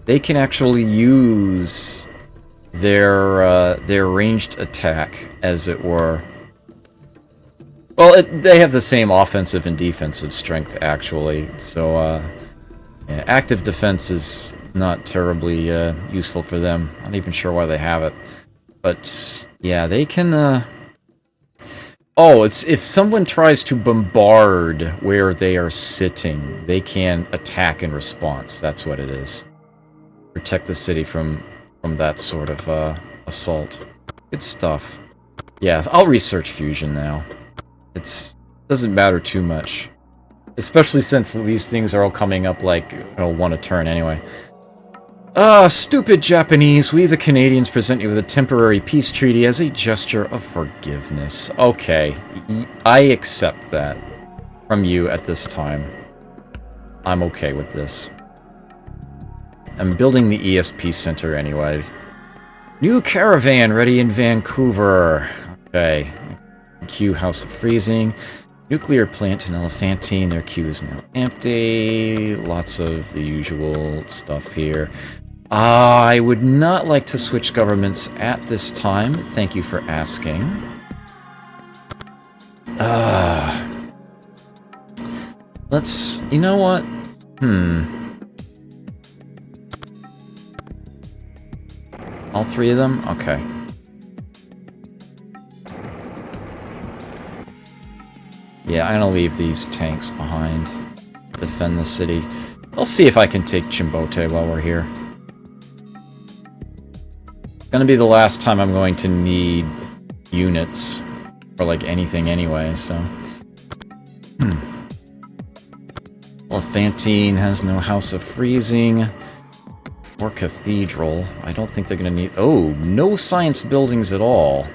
They can actually use their ranged attack, as it were. Well, they have the same offensive and defensive strength, actually, so yeah, active defense is not terribly useful for them. Not even sure why they have it. But yeah, they can. Oh, it's if someone tries to bombard where they are sitting, they can attack in response. That's what it is. Protect the city from that sort of assault. Good stuff. Yeah, I'll research fusion now. Doesn't matter too much, especially since these things are all coming up like one a turn anyway. Stupid Japanese, we the Canadians present you with a temporary peace treaty as a gesture of forgiveness. Okay, I accept that from you at this time. I'm okay with this. I'm building the ESP center anyway. New caravan ready in Vancouver. Okay. Q House of Freezing. Nuclear plant in Elephantine. Their queue is now empty. Lots of the usual stuff here. I would not like to switch governments at this time. Thank you for asking. Let's... You know what? All three of them? Okay. Yeah, I'm gonna leave these tanks behind. Defend the city. I'll see if I can take Chimbote while we're here. It's gonna be the last time I'm going to need units. Or like anything anyway, so... Elephantine has no House of Freezing. Or Cathedral. I don't think they're gonna need... Oh, no science buildings at all.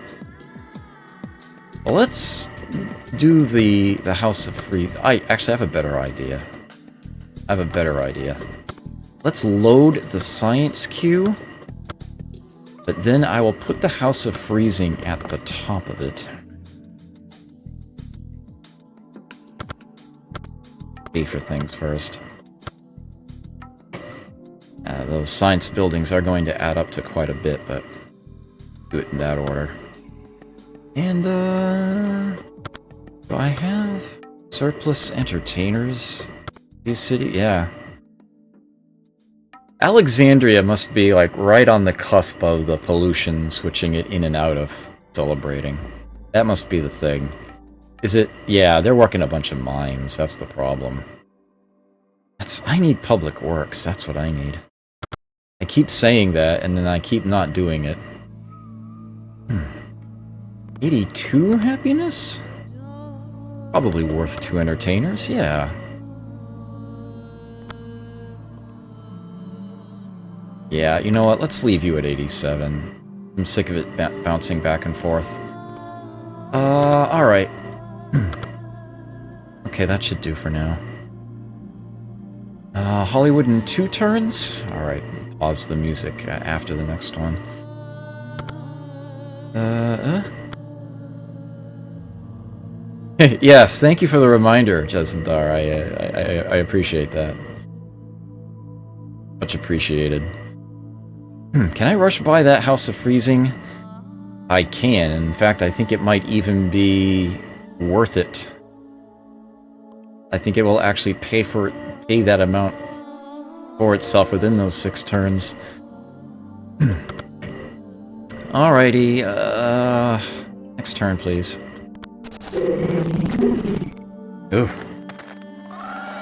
Well, let's do the House of Freeze. I actually have a better idea. Let's load the science queue. But then I will put the House of Freezing at the top of it. Pay for things first. Those science buildings are going to add up to quite a bit, but do it in that order. And, do I have surplus entertainers? This city? Yeah. Alexandria must be, like, right on the cusp of the pollution switching it in and out of celebrating. That must be the thing. Is it? Yeah, they're working a bunch of mines. That's the problem. I need public works. That's what I need. I keep saying that, and then I keep not doing it. 82 happiness? Probably worth 2 entertainers, yeah. Yeah, you know what? Let's leave you at 87. I'm sick of it bouncing back and forth. Alright. Okay, that should do for now. Hollywood in 2 turns? Alright, pause the music after the next one. Yes, thank you for the reminder, Jezendar. I appreciate that. Much appreciated. Can I rush by that House of Freezing? I can. In fact, I think it might even be worth it. I think it will actually pay that amount for itself within those 6 turns. Alrighty, next turn, please. Ooh.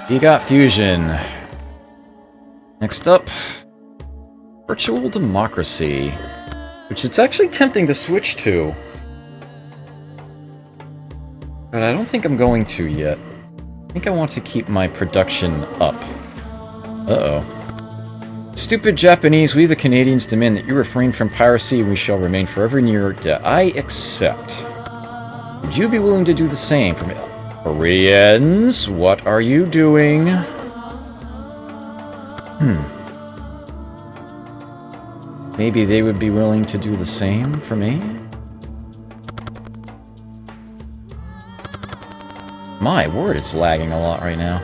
You got fusion. Next up, virtual democracy, which it's actually tempting to switch to. But I don't think I'm going to yet. I think I want to keep my production up. Uh-oh. Stupid Japanese, we the Canadians demand that you refrain from piracy and we shall remain forever in your debt. I accept. Would you be willing to do the same for me? Koreans, what are you doing? Maybe they would be willing to do the same for me? My word, it's lagging a lot right now.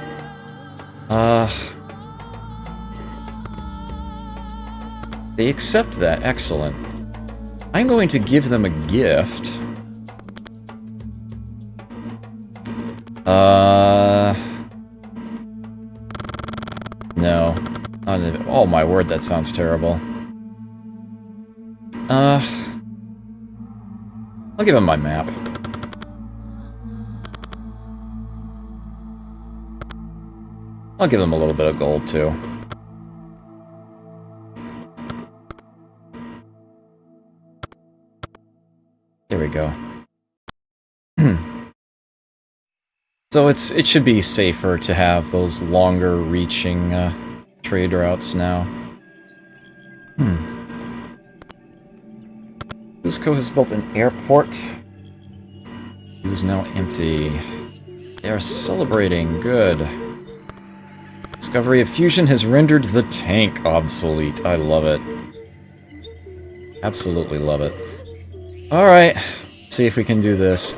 They accept that. Excellent. I'm going to give them a gift. No. Oh my word, that sounds terrible. I'll give him my map. I'll give him a little bit of gold, too. Here we go. So it should be safer to have those longer-reaching trade routes now. Cusco has built an airport. It is now empty. They are celebrating. Good. Discovery of fusion has rendered the tank obsolete. I love it. Absolutely love it. Alright. See if we can do this.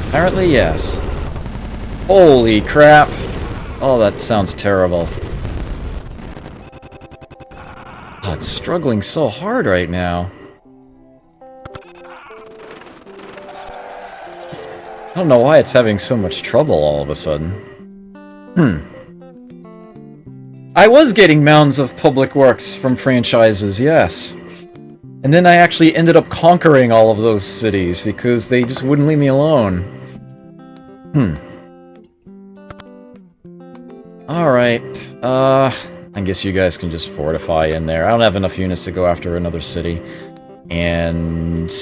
Apparently, yes. Holy crap. Oh, that sounds terrible. Oh, it's struggling so hard right now. I don't know why it's having so much trouble all of a sudden. I was getting mounds of public works from franchises, yes. And then I actually ended up conquering all of those cities because they just wouldn't leave me alone. Alright, I guess you guys can just fortify in there. I don't have enough units to go after another city. And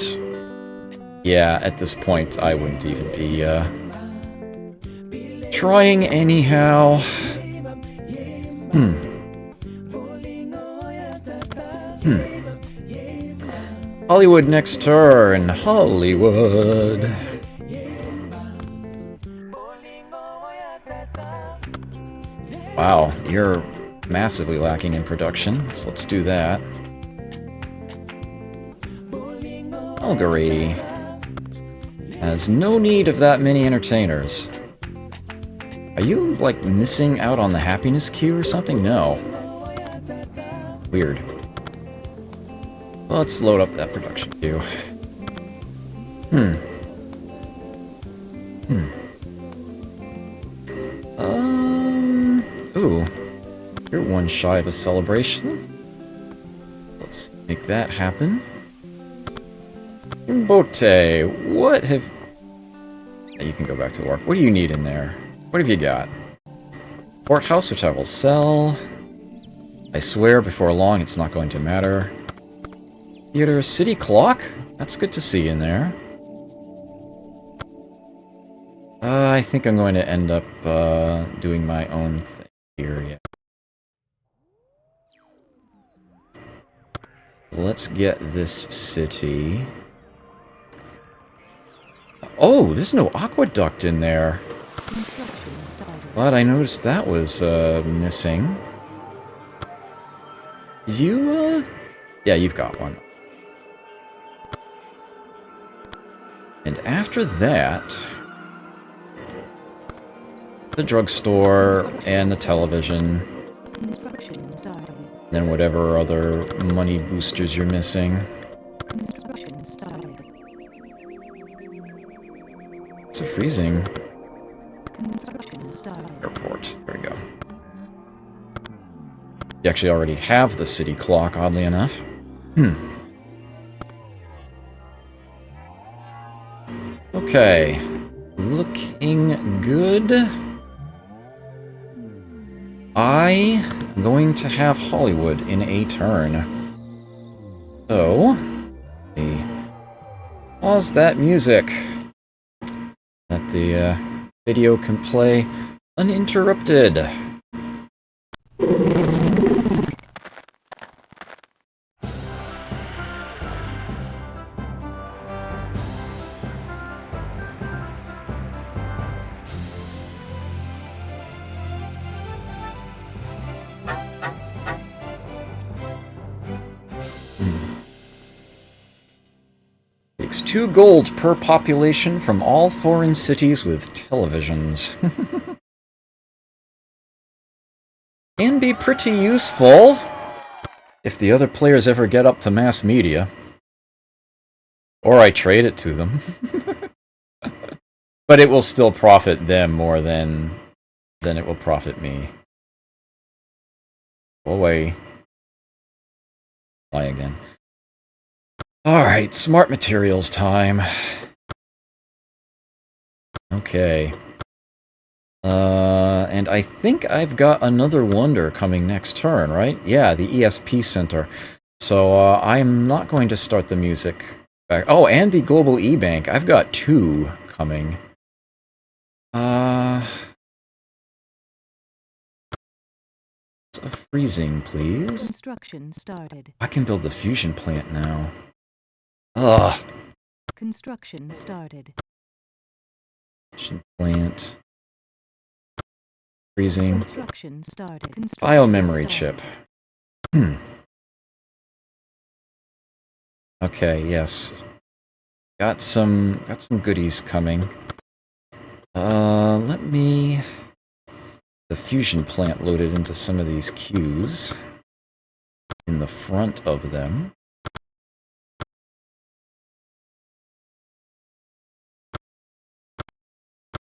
yeah, at this point, I wouldn't even be, trying anyhow. Hollywood next turn. Hollywood. Wow, you're massively lacking in production, so let's do that. Calgary has no need of that many entertainers. Are you, like, missing out on the happiness queue or something? No. Weird. Well, let's load up that production queue. Ooh. You're one shy of a celebration. Let's make that happen. Bote, what have... Yeah, you can go back to work. What do you need in there? What have you got? Courthouse, which I will sell. I swear, before long, it's not going to matter. Theater, city clock? That's good to see in there. I think I'm going to end up doing my own thing here, yeah. Let's get this city. Oh, there's no aqueduct in there. Glad I noticed that was missing. Did you, Yeah, you've got one. And after that, the drugstore and the television. Then whatever other money boosters you're missing. It's a freezing. Airport. There we go. You actually already have the city clock, oddly enough. Okay. Looking good. I'm going to have Hollywood in a turn. So, pause that music. That the video can play uninterrupted. Takes 2 gold per population from all foreign cities with televisions. Can be pretty useful if the other players ever get up to mass media. Or I trade it to them. But it will still profit them more than it will profit me. Go away. Lie again. Alright, smart materials time. Okay. And I think I've got another wonder coming next turn, right? Yeah, the ESP Center. So, I'm not going to start the music back. Oh, and the Global E-Bank. I've got 2 coming. A freezing, please. Construction started. I can build the fusion plant now. Ugh. Construction started. Fusion plant. Freezing. Construction started. Biomemory chip. Okay, yes. Got some goodies coming. Let me the fusion plant loaded into some of these queues in the front of them.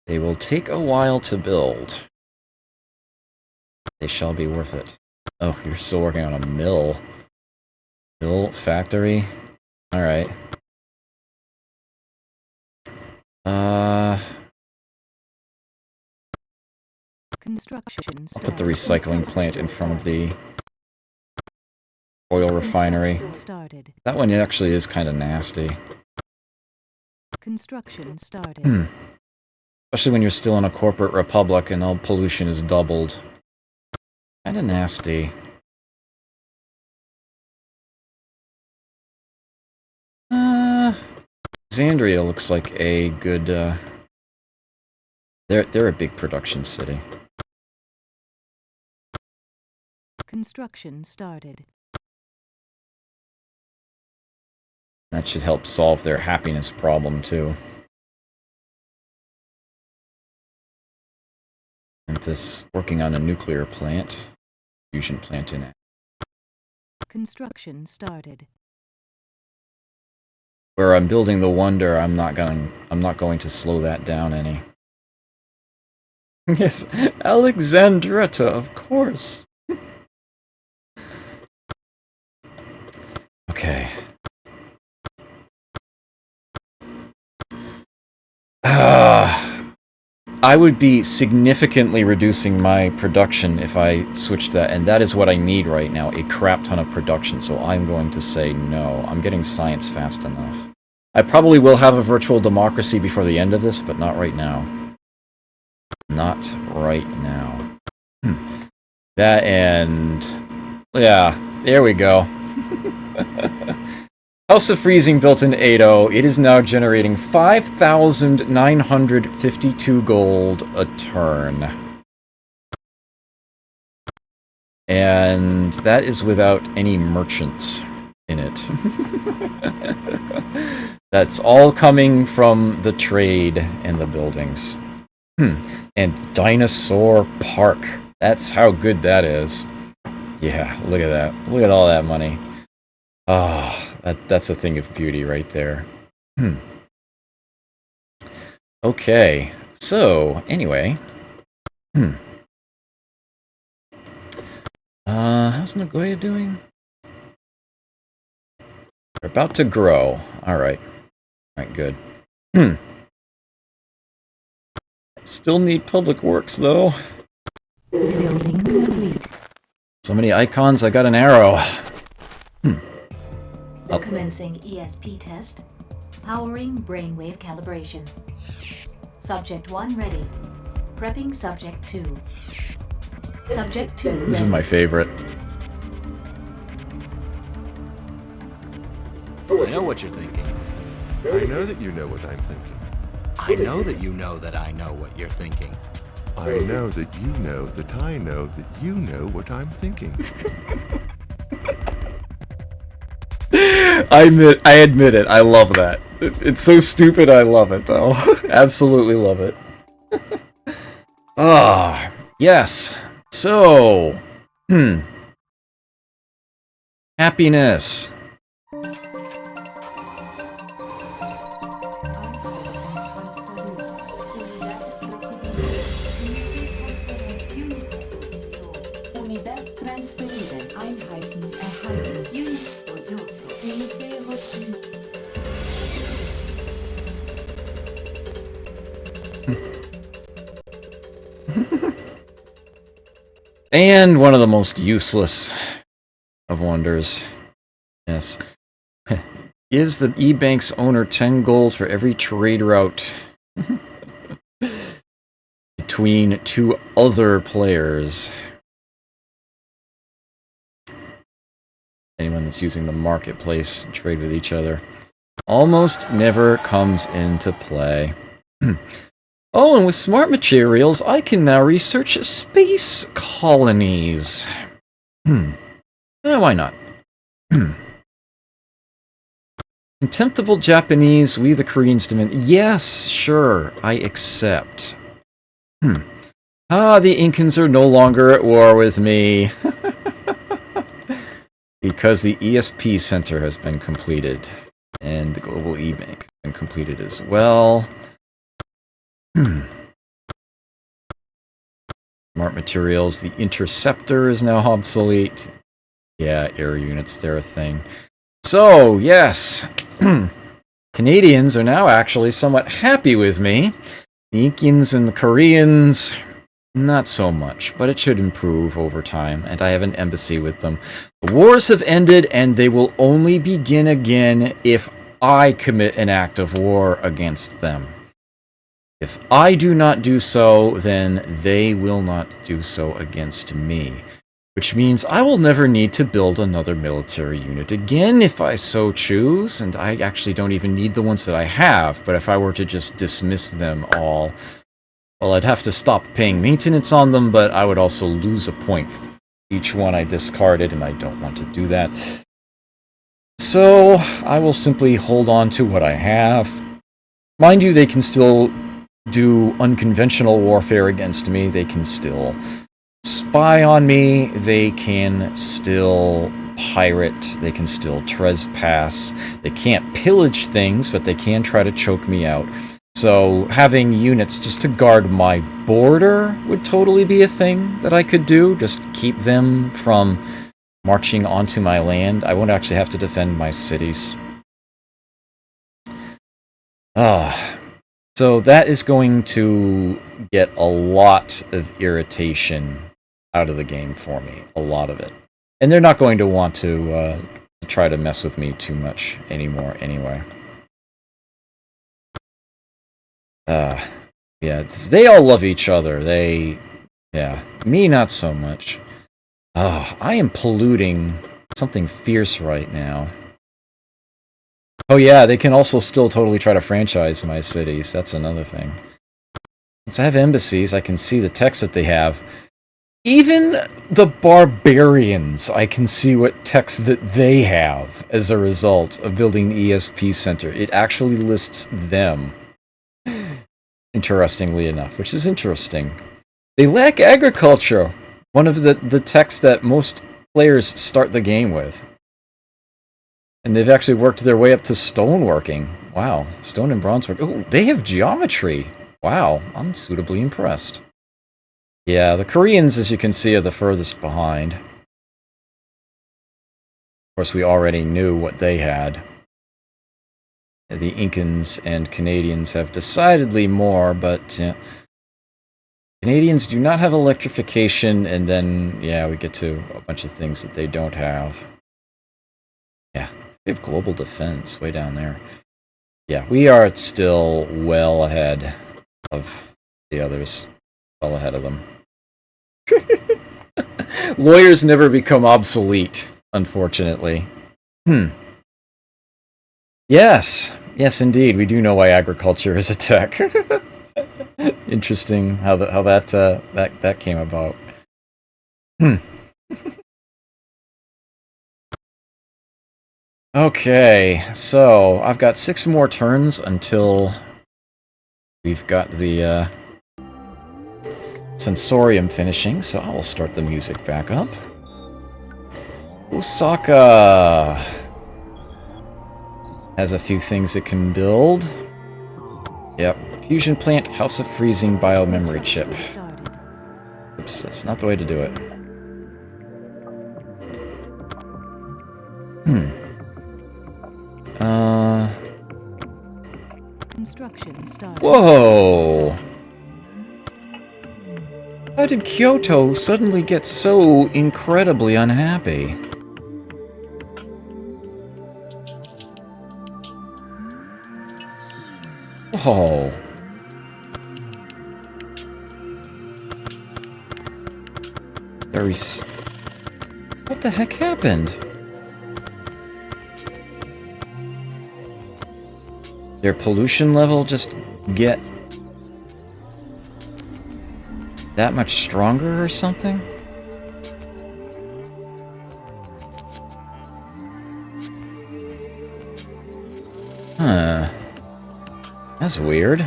They will take a while to build. They shall be worth it. Oh, you're still working on a mill. Mill factory? Alright. Construction I'll put the recycling plant in front of the oil refinery. started. That one actually is kind of nasty. Construction started. Especially when you're still in a corporate republic and all pollution is doubled. Kinda nasty. Alexandria looks like a good, they're a big production city. Construction started. That should help solve their happiness problem, too. Memphis working on a nuclear plant. Fusion plant in it. Construction started. Where I'm building the Wonder, I'm not going to slow that down any. Yes, Alexandretta, of course. Okay. I would be significantly reducing my production if I switched that, and that is what I need right now, a crap ton of production, so I'm going to say no. I'm getting science fast enough. I probably will have a virtual democracy before the end of this, but not right now. Not right now. That and... yeah, there we go. House of Freezing built in 8.0. It is now generating 5,952 gold a turn. And that is without any merchants in it. That's all coming from the trade and the buildings. And Dinosaur Park. That's how good that is. Yeah, look at that. Look at all that money. Oh, that's a thing of beauty right there. Okay, so, anyway. How's Nagoya doing? They're about to grow. Alright. Alright, good. Still need public works, though. Building complete. So many icons, I got an arrow. Commencing ESP test. Powering brainwave calibration. Subject 1 ready. Prepping Subject 2. Subject 2 ready. This is my favorite. I know what you're thinking. I know that you know what I'm thinking. I know that you know that I know what you're thinking. I know that you know that I know that you know what I'm thinking. I admit it. I love that. It's so stupid. I love it, though. Absolutely love it. Ah, yes. So, happiness. Unidad transferida. Einheiten erhalten. Unit Unité reçue. And one of the most useless of wonders. Yes. Gives the E-Bank's owner 10 gold for every trade route between two other players. Anyone that's using the marketplace to trade with each other. Almost never comes into play. Oh, and with smart materials, I can now research space colonies. Why not? Contemptible Japanese, we the Koreans demand. Yes, sure, I accept. The Incans are no longer at war with me. Because the ESP Center has been completed. And the Global E-Bank has been completed as well. Smart materials, the Interceptor is now obsolete. Yeah, air units, they're a thing. So, yes. Canadians are now actually somewhat happy with me. The Indians and the Koreans, not so much, but it should improve over time, and I have an embassy with them. The wars have ended, and they will only begin again if I commit an act of war against them. If I do not do so, then they will not do so against me. Which means I will never need to build another military unit again if I so choose, and I actually don't even need the ones that I have, but if I were to just dismiss them all, well, I'd have to stop paying maintenance on them, but I would also lose a point for each one I discarded, and I don't want to do that. So, I will simply hold on to what I have. Mind you, they can still do unconventional warfare against me, they can still spy on me, they can still pirate, they can still trespass, they can't pillage things, but they can try to choke me out. So having units just to guard my border would totally be a thing that I could do, just keep them from marching onto my land. I won't actually have to defend my cities. So that is going to get a lot of irritation out of the game for me. A lot of it. And they're not going to want to try to mess with me too much anymore anyway. Yeah, they all love each other. Yeah, me not so much. Oh, I am polluting something fierce right now. Oh yeah, they can also still totally try to franchise my cities. That's another thing. Since I have embassies, I can see the text that they have. Even the barbarians, I can see what text that they have as a result of building the ESP Center. It actually lists them. Interestingly enough, which is interesting. They lack agriculture. One of the texts that most players start the game with. And they've actually worked their way up to stoneworking. Wow, stone and bronze work. Oh, they have geometry. Wow, I'm suitably impressed. Yeah, the Koreans, as you can see, are the furthest behind. Of course, we already knew what they had. The Incans and Canadians have decidedly more, but Canadians do not have electrification, and then, yeah, we get to a bunch of things that they don't have. Yeah, they have global defense way down there. Yeah, we are still well ahead of the others. Well ahead of them. Lawyers never become obsolete, unfortunately. Yes, indeed. We do know why agriculture is a tech. Interesting how that came about. Okay, so I've got 6 more turns until we've got the Sensorium finishing, so I will start the music back up. Osaka has a few things it can build. Yep, fusion plant, House of Freezing, biomemory chip. Oops, that's not the way to do it. Construction started. Whoa! did Kyoto suddenly get so incredibly unhappy? Oh. What the heck happened? Their pollution level just get that much stronger or something? Huh. That's weird.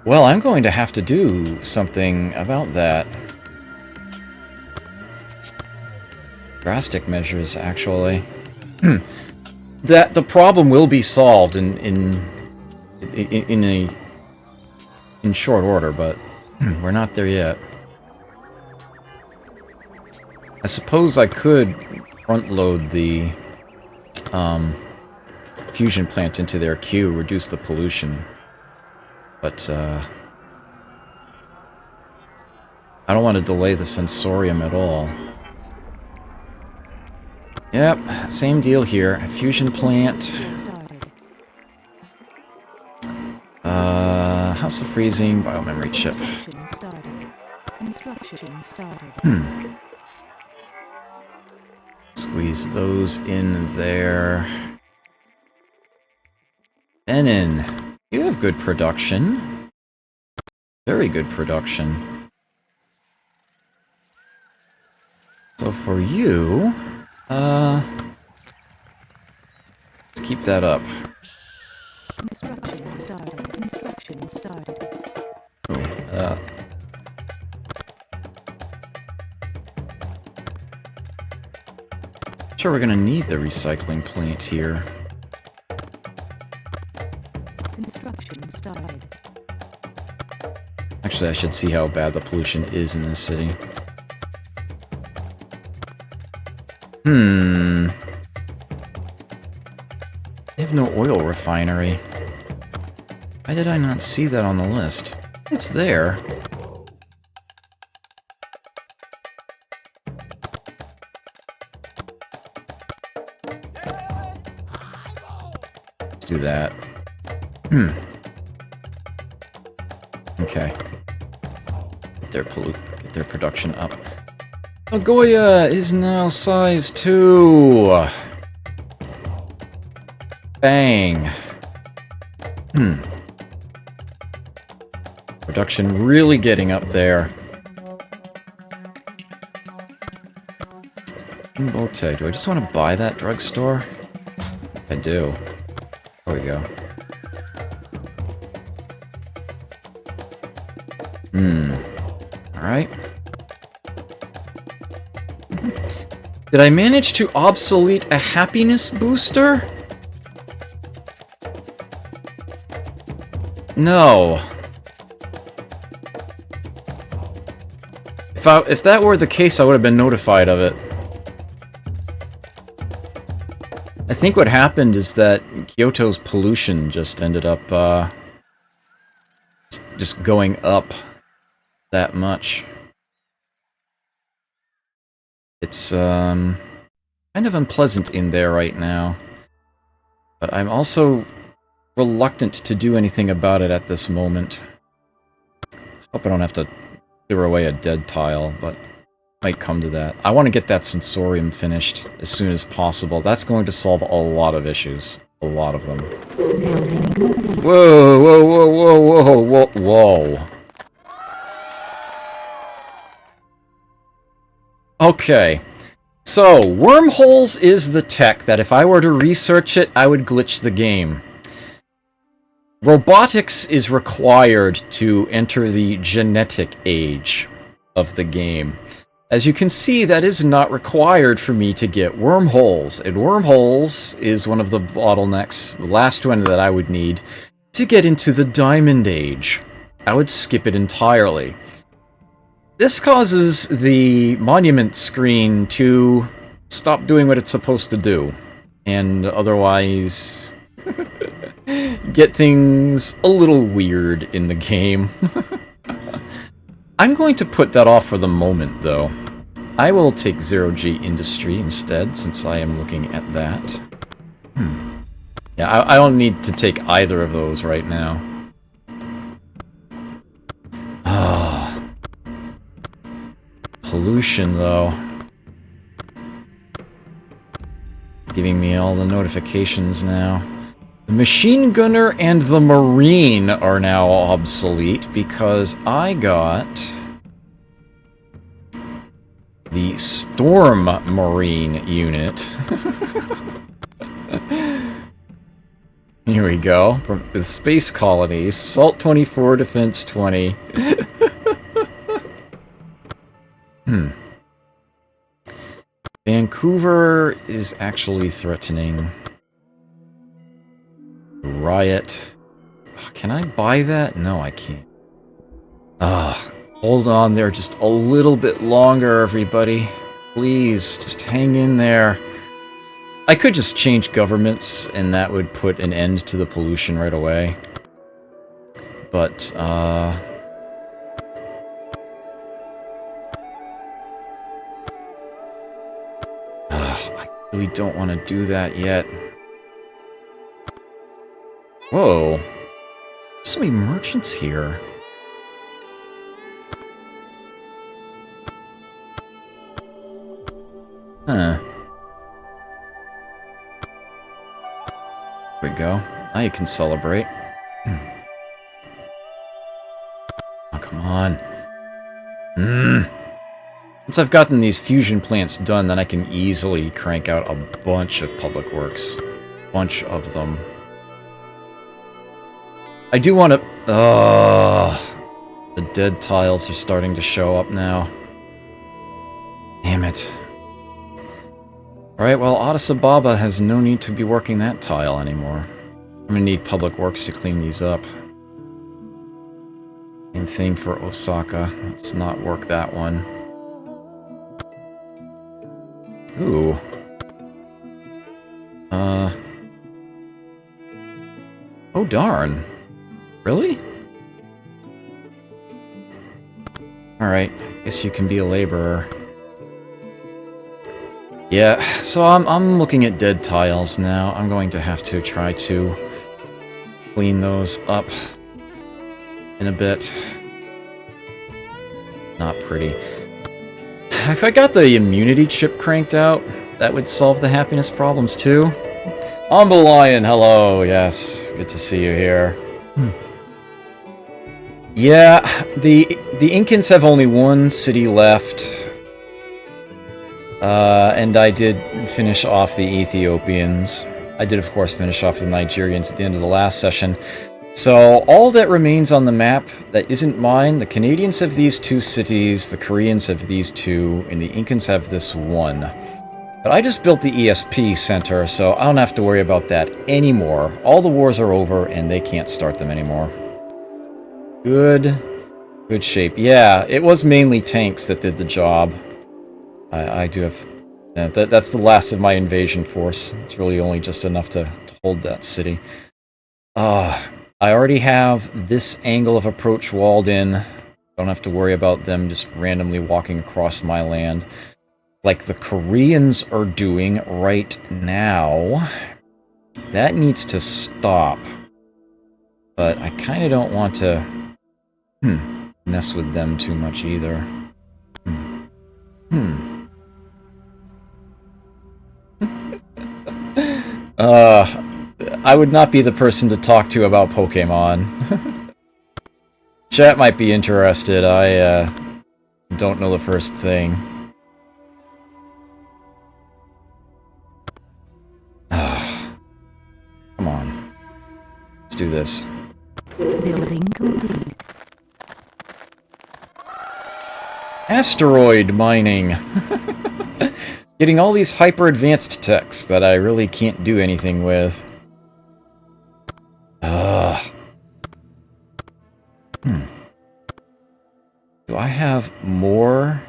Well, I'm going to have to do something about that. Drastic measures, actually. That the problem will be solved in short order, but we're not there yet. I suppose I could front load the fusion plant into their queue, reduce the pollution. But, I don't want to delay the sensorium at all. Yep, same deal here. Fusion plant. House of Freezing, biomemory chip. Construction started. Squeeze those in there. Benin, you have good production. Very good production. So for you, let's keep that up. Construction started. Construction started. Oh, sure, we're gonna need the recycling plant here. Construction started. Actually, I should see how bad the pollution is in this city. They have no oil refinery. Why did I not see that on the list? It's there. Let's do that. Okay. Get their production up. Nagoya is now size 2. Bang. Production really getting up there. Bote, do I just want to buy that drugstore? I do. There we go. Alright. Did I manage to obsolete a happiness booster? No. If that were the case, I would have been notified of it. I think what happened is that Kyoto's pollution just ended up, just going up that much. It's, kind of unpleasant in there right now. But I'm also reluctant to do anything about it at this moment. Hope I don't have to clear away a dead tile, but might come to that. I want to get that sensorium finished as soon as possible. That's going to solve a lot of issues. A lot of them. Whoa, whoa, whoa, whoa, whoa, whoa, whoa. Okay. So, wormholes is the tech that if I were to research it, I would glitch the game. Robotics is required to enter the genetic age of the game. As you can see, that is not required for me to get wormholes, and wormholes is one of the bottlenecks, the last one that I would need to get into the Diamond Age. I would skip it entirely. This causes the monument screen to stop doing what it's supposed to do, and otherwise get things a little weird in the game. I'm going to put that off for the moment, though. I will take Zero-G Industry instead, since I am looking at that. Yeah, I don't need to take either of those right now. Ah. Pollution, though. Giving me all the notifications now. The Machine Gunner and the Marine are now obsolete because I got the Storm Marine unit. Here we go. From the Space Colonies. Salt 24, Defense 20. Vancouver is actually threatening riot. Can I buy that? No, I can't. Hold on there just a little bit longer, everybody. Please, just hang in there. I could just change governments, and that would put an end to the pollution right away. But, I really don't want to do that yet. Whoa. So many merchants here. Huh. There we go. Now you can celebrate. Oh, come on. Once I've gotten these fusion plants done, then I can easily crank out a bunch of public works. Bunch of them. I do want to... the dead tiles are starting to show up now. Damn it. Alright, well, Addis Ababa has no need to be working that tile anymore. I'm gonna need public works to clean these up. Same thing for Osaka. Let's not work that one. Ooh. Oh darn. Really? Alright, I guess you can be a laborer. Yeah, so I'm looking at dead tiles now. I'm going to have to try to clean those up in a bit. Not pretty. If I got the immunity chip cranked out, that would solve the happiness problems too. Humble Lion, hello, yes, good to see you here. Yeah, the Incans have only one city left. And I did finish off the Ethiopians. I did, of course, finish off the Nigerians at the end of the last session. So, all that remains on the map that isn't mine, the Canadians have these 2 cities, the Koreans have these 2, and the Incans have this 1. But I just built the ESP center, so I don't have to worry about that anymore. All the wars are over, and they can't start them anymore. Good shape. Yeah, it was mainly tanks that did the job. I do have... that's the last of my invasion force. It's really only just enough to hold that city. I already have this angle of approach walled in. Don't have to worry about them just randomly walking across my land. Like the Koreans are doing right now. That needs to stop. But I kind of don't want to... mess with them too much either. I would not be the person to talk to about Pokemon. Chat might be interested. I don't know the first thing. Come on. Let's do this. Building complete. Asteroid mining. Getting all these hyper-advanced techs that I really can't do anything with. Do I have more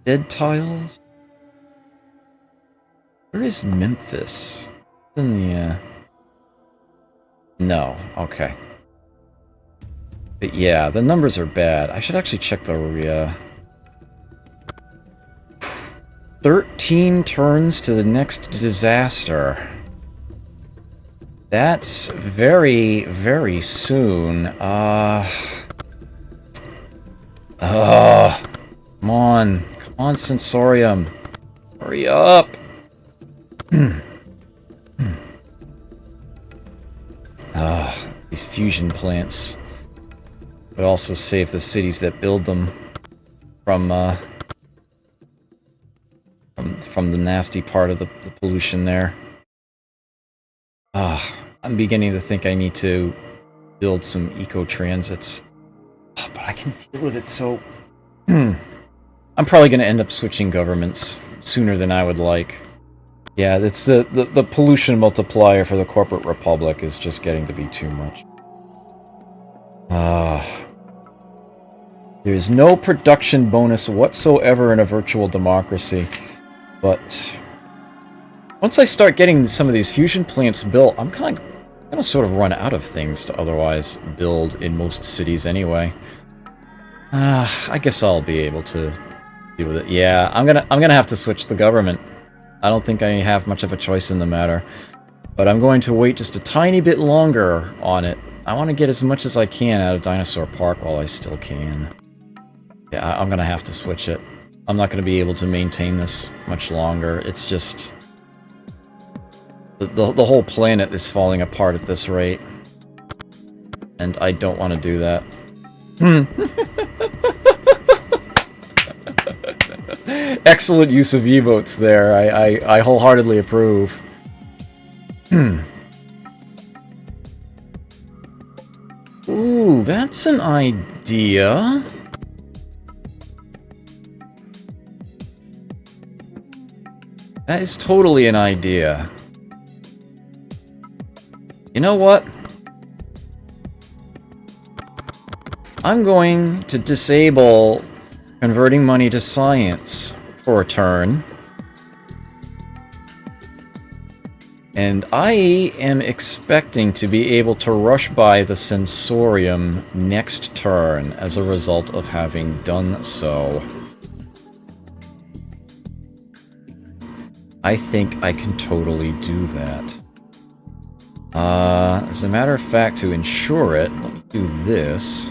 dead tiles? Where is Memphis? In the, No. Okay. But yeah, the numbers are bad. I should actually check the 13 turns to the next disaster. That's very, very soon. Come on. Come on, Sensorium. Hurry up. These fusion plants would also save the cities that build them from the nasty part of the pollution there. I'm beginning to think I need to build some eco-transits. But I can deal with it so... I'm probably going to end up switching governments sooner than I would like. Yeah, it's the pollution multiplier for the corporate republic is just getting to be too much. There's no production bonus whatsoever in a virtual democracy. But once I start getting some of these fusion plants built, I'm kind of gonna sort of run out of things to otherwise build in most cities anyway. I guess I'll be able to deal with it. Yeah, I'm gonna have to switch the government. I don't think I have much of a choice in the matter. But I'm going to wait just a tiny bit longer on it. I want to get as much as I can out of Dinosaur Park while I still can. Yeah, I'm gonna have to switch it. I'm not gonna be able to maintain this much longer. It's just... The whole planet is falling apart at this rate. And I don't want to do that. Excellent use of emotes there. I wholeheartedly approve. Ooh, that's an idea. That is totally an idea. You know what? I'm going to disable converting money to science for a turn. And I am expecting to be able to rush by the Sensorium next turn as a result of having done so. I think I can totally do that. As a matter of fact, to ensure it, let me do this.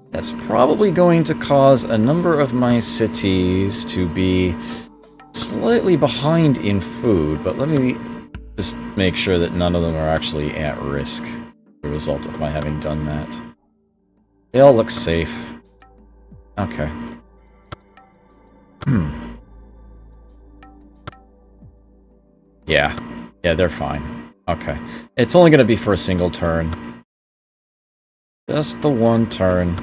That's probably going to cause a number of my cities to be slightly behind in food, but let me just make sure that none of them are actually at risk as a result of my having done that. They all look safe. Okay. Yeah. Yeah, they're fine. Okay. It's only going to be for a single turn. Just the one turn.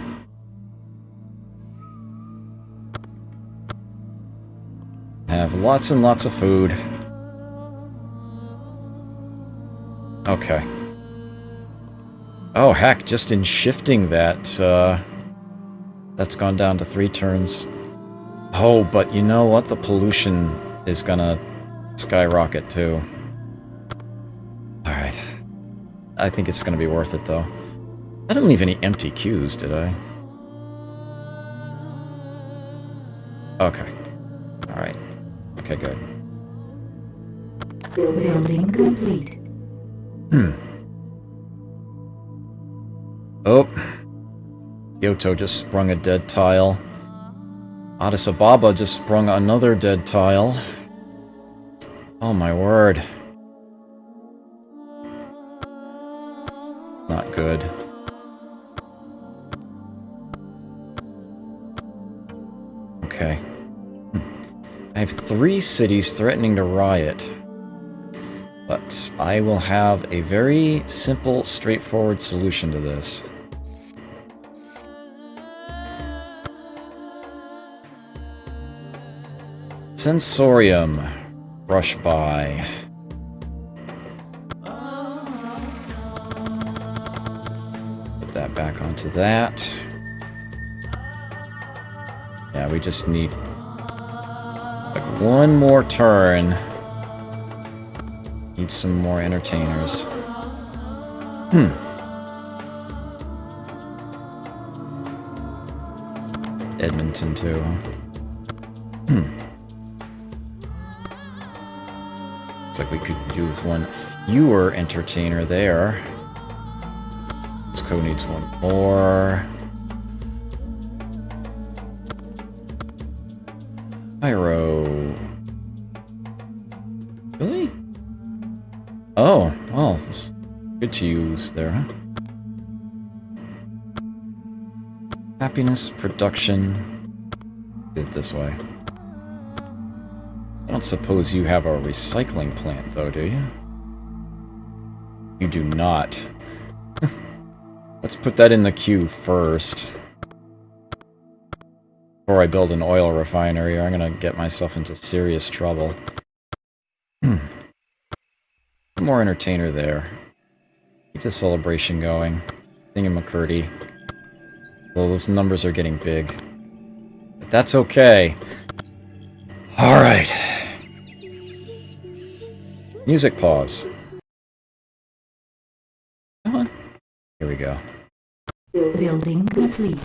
Have lots and lots of food. Okay. Oh, heck, just in shifting that, that's gone down to 3 turns. Oh, but you know what? The pollution is gonna skyrocket, too. Alright. I think it's gonna be worth it, though. I didn't leave any empty queues, did I? Okay. Alright. Okay, good. Building complete. Oh. Kyoto just sprung a dead tile. Addis Ababa just sprung another dead tile. Oh my word. Not good. Okay. I have 3 cities threatening to riot. But I will have a very simple, straightforward solution to this. Sensorium. Rush by. Put that back onto that. Yeah, we just need like one more turn. Need some more entertainers. Edmonton, too. Looks like we could do with one fewer entertainer there. Cusco needs one more. Pyro. Really? Oh, well, it's good to use there, huh? Happiness, production. Do it this way. I don't suppose you have a recycling plant, though, do you? You do not. Let's put that in the queue first. Before I build an oil refinery, or I'm gonna get myself into serious trouble. More entertainer there. Keep the celebration going. Thingamacurdy. Well, those numbers are getting big. But that's okay. Alright. Music pause. Come on. Here we go. Building complete.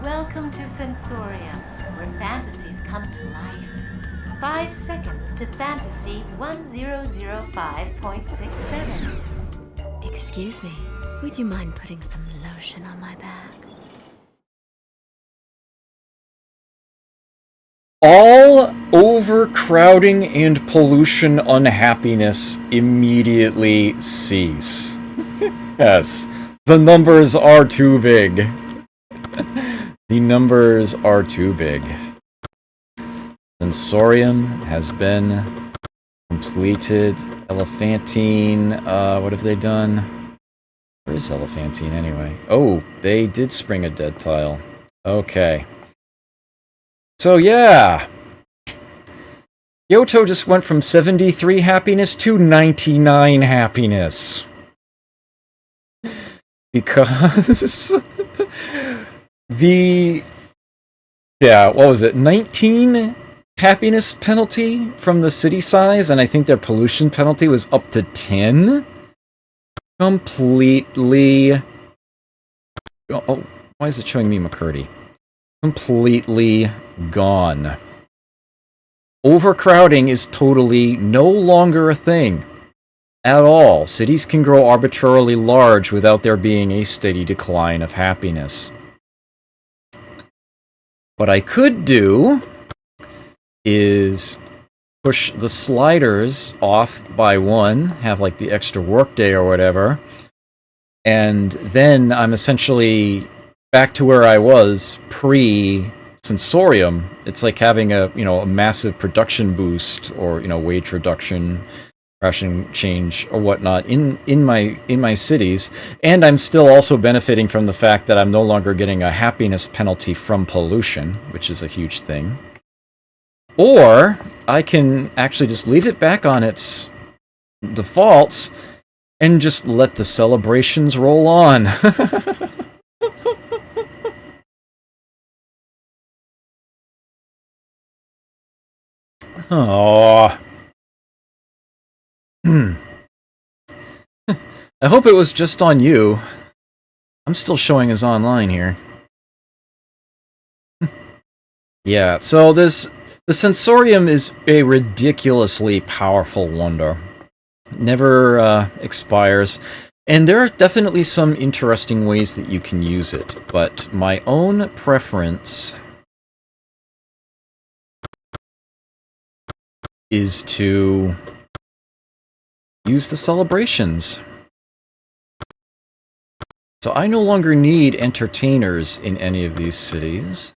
Welcome to Sensorium, where fantasies come to life. 5 seconds to fantasy 1005.67. Excuse me, would you mind putting some lotion on my back? All overcrowding and pollution unhappiness immediately cease. Yes, the numbers are too big. The numbers are too big. Sensorium has been completed. Elephantine, what have they done? Where is Elephantine anyway? Oh, they did spring a dead tile. Okay. So yeah. Kyoto just went from 73 happiness to 99 happiness. Because what was it? 19 happiness penalty from the city size, and I think their pollution penalty was up to 10. Completely. Oh, why is it showing me McCurdy? Completely gone. Overcrowding is totally no longer a thing. At all. Cities can grow arbitrarily large without there being a steady decline of happiness. What I could do is push the sliders off by one, have like the extra workday or whatever, and then I'm essentially back to where I was pre-Sensorium. It's like having a massive production boost or wage reduction, ration change or whatnot in my cities, and I'm still also benefiting from the fact that I'm no longer getting a happiness penalty from pollution, which is a huge thing. Or I can actually just leave it back on its defaults and just let the celebrations roll on. Oh. I hope it was just on you. I'm still showing as online here. Yeah, so the Sensorium is a ridiculously powerful wonder. Never expires. And there are definitely some interesting ways that you can use it, but my own preference is to use the celebrations. So I no longer need entertainers in any of these cities.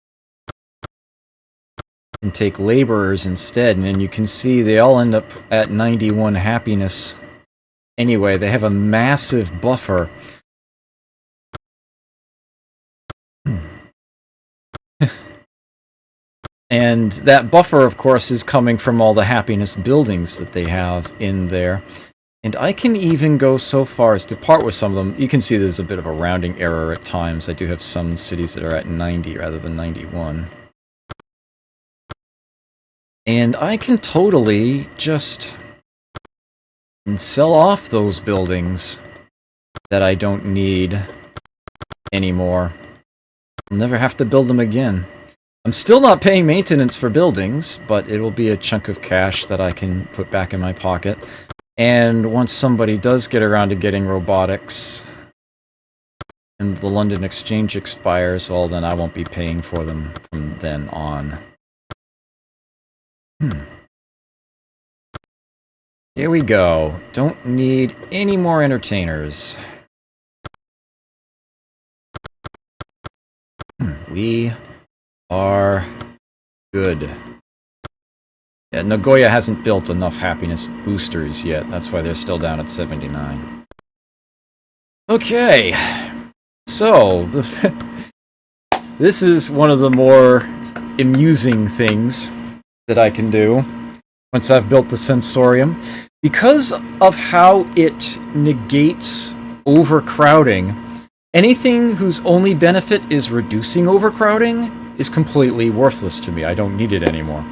And take laborers instead, and then you can see they all end up at 91 happiness. Anyway, they have a massive buffer. And that buffer, of course, is coming from all the happiness buildings that they have in there. And I can even go so far as to part with some of them. You can see there's a bit of a rounding error at times. I do have some cities that are at 90 rather than 91. And I can totally just and sell off those buildings that I don't need anymore. I'll never have to build them again. I'm still not paying maintenance for buildings, but it will be a chunk of cash that I can put back in my pocket. And once somebody does get around to getting robotics, and the London Exchange expires, well, then I won't be paying for them from then on. Here we go. Don't need any more entertainers. We are good. Yeah, Nagoya hasn't built enough happiness boosters yet. That's why they're still down at 79. Okay. So, this is one of the more amusing things that I can do once I've built the Sensorium. Because of how it negates overcrowding, anything whose only benefit is reducing overcrowding is completely worthless to me. I don't need it anymore.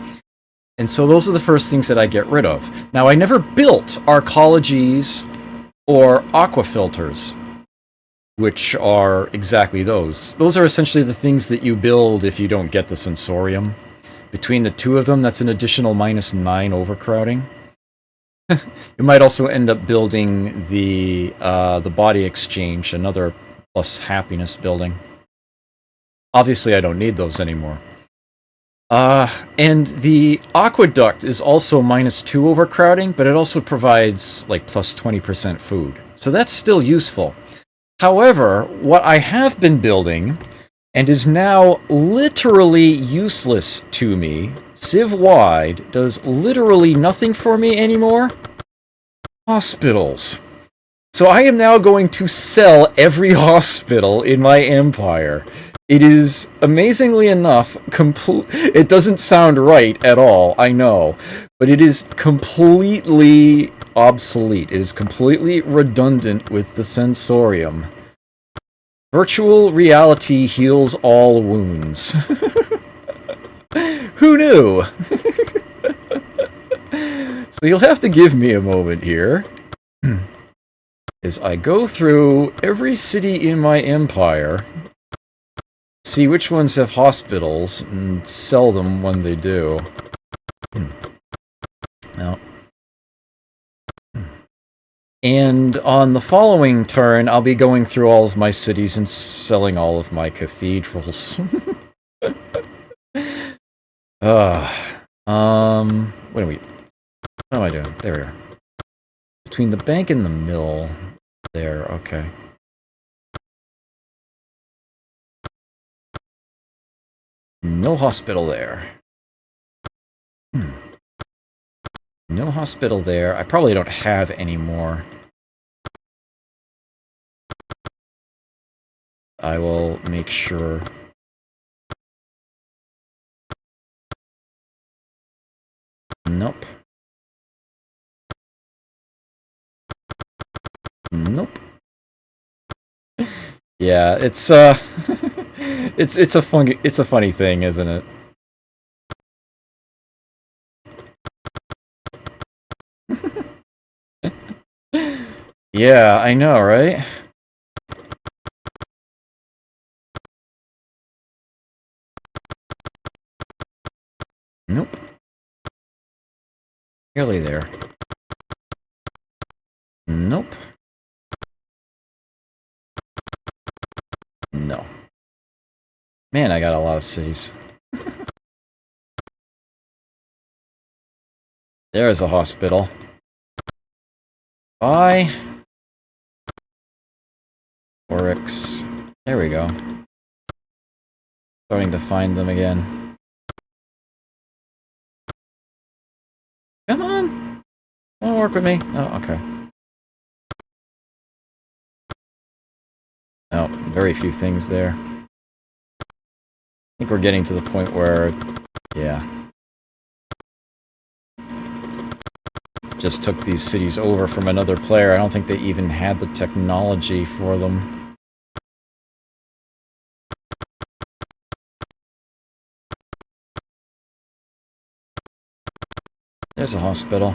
And so those are the first things that I get rid of. Now, I never built arcologies or aqua filters, which are exactly those. Those are essentially the things that you build if you don't get the Sensorium. Between the two of them, that's an additional -9 overcrowding. You might also end up building the body exchange, another plus happiness building. Obviously, I don't need those anymore. And the aqueduct is also -2 overcrowding, but it also provides like plus 20% food. So that's still useful. However, what I have been building, and is now literally useless to me, Civ-wide, does literally nothing for me anymore. Hospitals. So I am now going to sell every hospital in my empire. It is, amazingly enough, it doesn't sound right at all, I know, but it is completely obsolete. It is completely redundant with the Sensorium. Virtual reality heals all wounds. Who knew? So you'll have to give me a moment here as I go through every city in my empire, see which ones have hospitals, and sell them when they do. Now, and on the following turn, I'll be going through all of my cities and selling all of my cathedrals. What am I doing? There we are. Between the bank and the mill. There, okay. No hospital there. No hospital there. I probably don't have any more. I will make sure. Nope. Nope. Yeah, it's it's a funny thing, isn't it? Yeah, I know, right? Nope. Nearly there. Nope. No. Man, I got a lot of cities. There's a hospital. Bye. Oryx. There we go. Starting to find them again. Come on! Wanna work with me? Oh, okay. Oh, very few things there. I think we're getting to the point where, yeah. Just took these cities over from another player. I don't think they even had the technology for them. There's a hospital.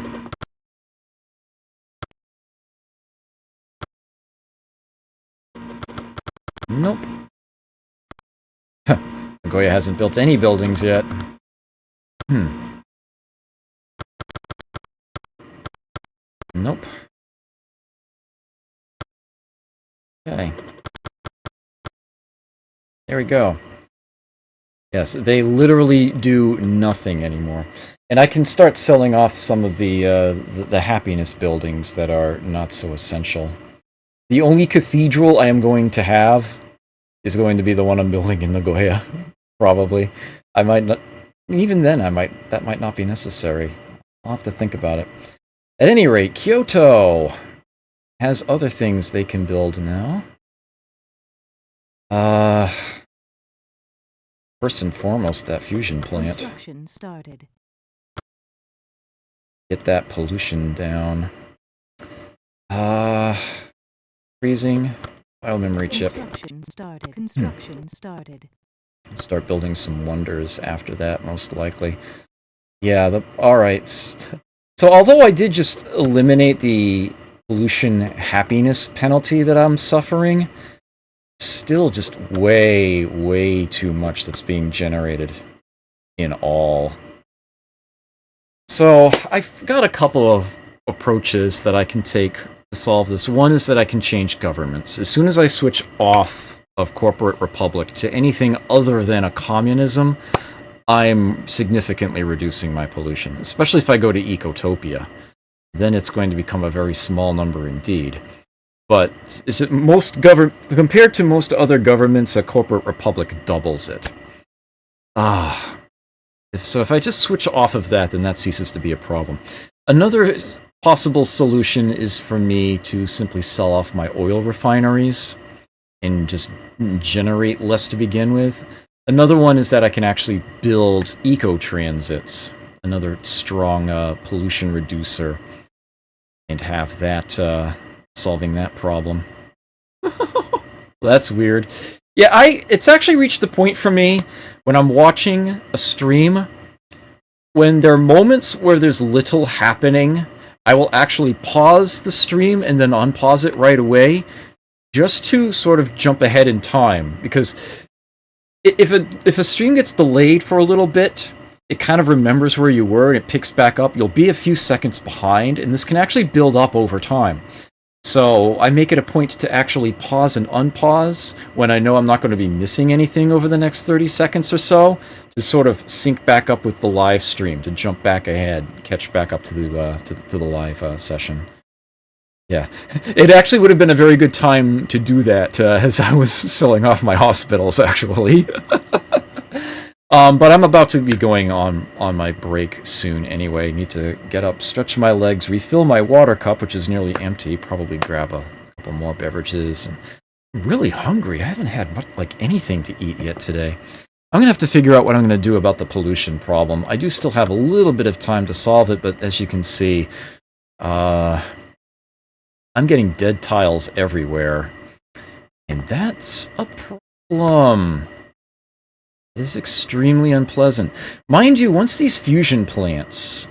Nagoya hasn't built any buildings yet. Nope. Okay. There we go. Yes, they literally do nothing anymore. And I can start selling off some of the happiness buildings that are not so essential. The only cathedral I am going to have is going to be the one I'm building in Nagoya. Probably. I might not... Even then, that might not be necessary. I'll have to think about it. At any rate, Kyoto has other things they can build now. First and foremost, that fusion plant. Construction started. Get that pollution down. Freezing. Biomemory chip. Construction started. Construction started. Start building some wonders after that, most likely. Yeah, alright. So although I did just eliminate the pollution happiness penalty that I'm suffering, still just way, way too much that's being generated in all. So I've got a couple of approaches that I can take to solve this. One is that I can change governments. As soon as I switch off of corporate republic to anything other than a communism, I'm significantly reducing my pollution, especially if I go to Ecotopia. Then it's going to become a very small number indeed. But is it compared to most other governments, a corporate republic doubles it. So if I just switch off of that, then that ceases to be a problem. Another possible solution is for me to simply sell off my oil refineries and just generate less to begin with. Another one is that I can actually build eco-transits, another strong pollution reducer, and have that solving that problem. That's weird. Yeah, it's actually reached the point for me when I'm watching a stream, when there are moments where there's little happening, I will actually pause the stream and then unpause it right away, just to sort of jump ahead in time, because if a stream gets delayed for a little bit, it kind of remembers where you were and it picks back up. You'll be a few seconds behind, and this can actually build up over time. So I make it a point to actually pause and unpause when I know I'm not going to be missing anything over the next 30 seconds or so, to sort of sync back up with the live stream, to jump back ahead, catch back up to the live session. Yeah, it actually would have been a very good time to do that as I was selling off my hospitals, actually. But I'm about to be going on my break soon anyway. Need to get up, stretch my legs, refill my water cup, which is nearly empty, probably grab a couple more beverages. I'm really hungry. I haven't had anything to eat yet today. I'm going to have to figure out what I'm going to do about the pollution problem. I do still have a little bit of time to solve it, but as you can see, I'm getting dead tiles everywhere, and that's a problem. It is extremely unpleasant. Mind you, once these fusion plants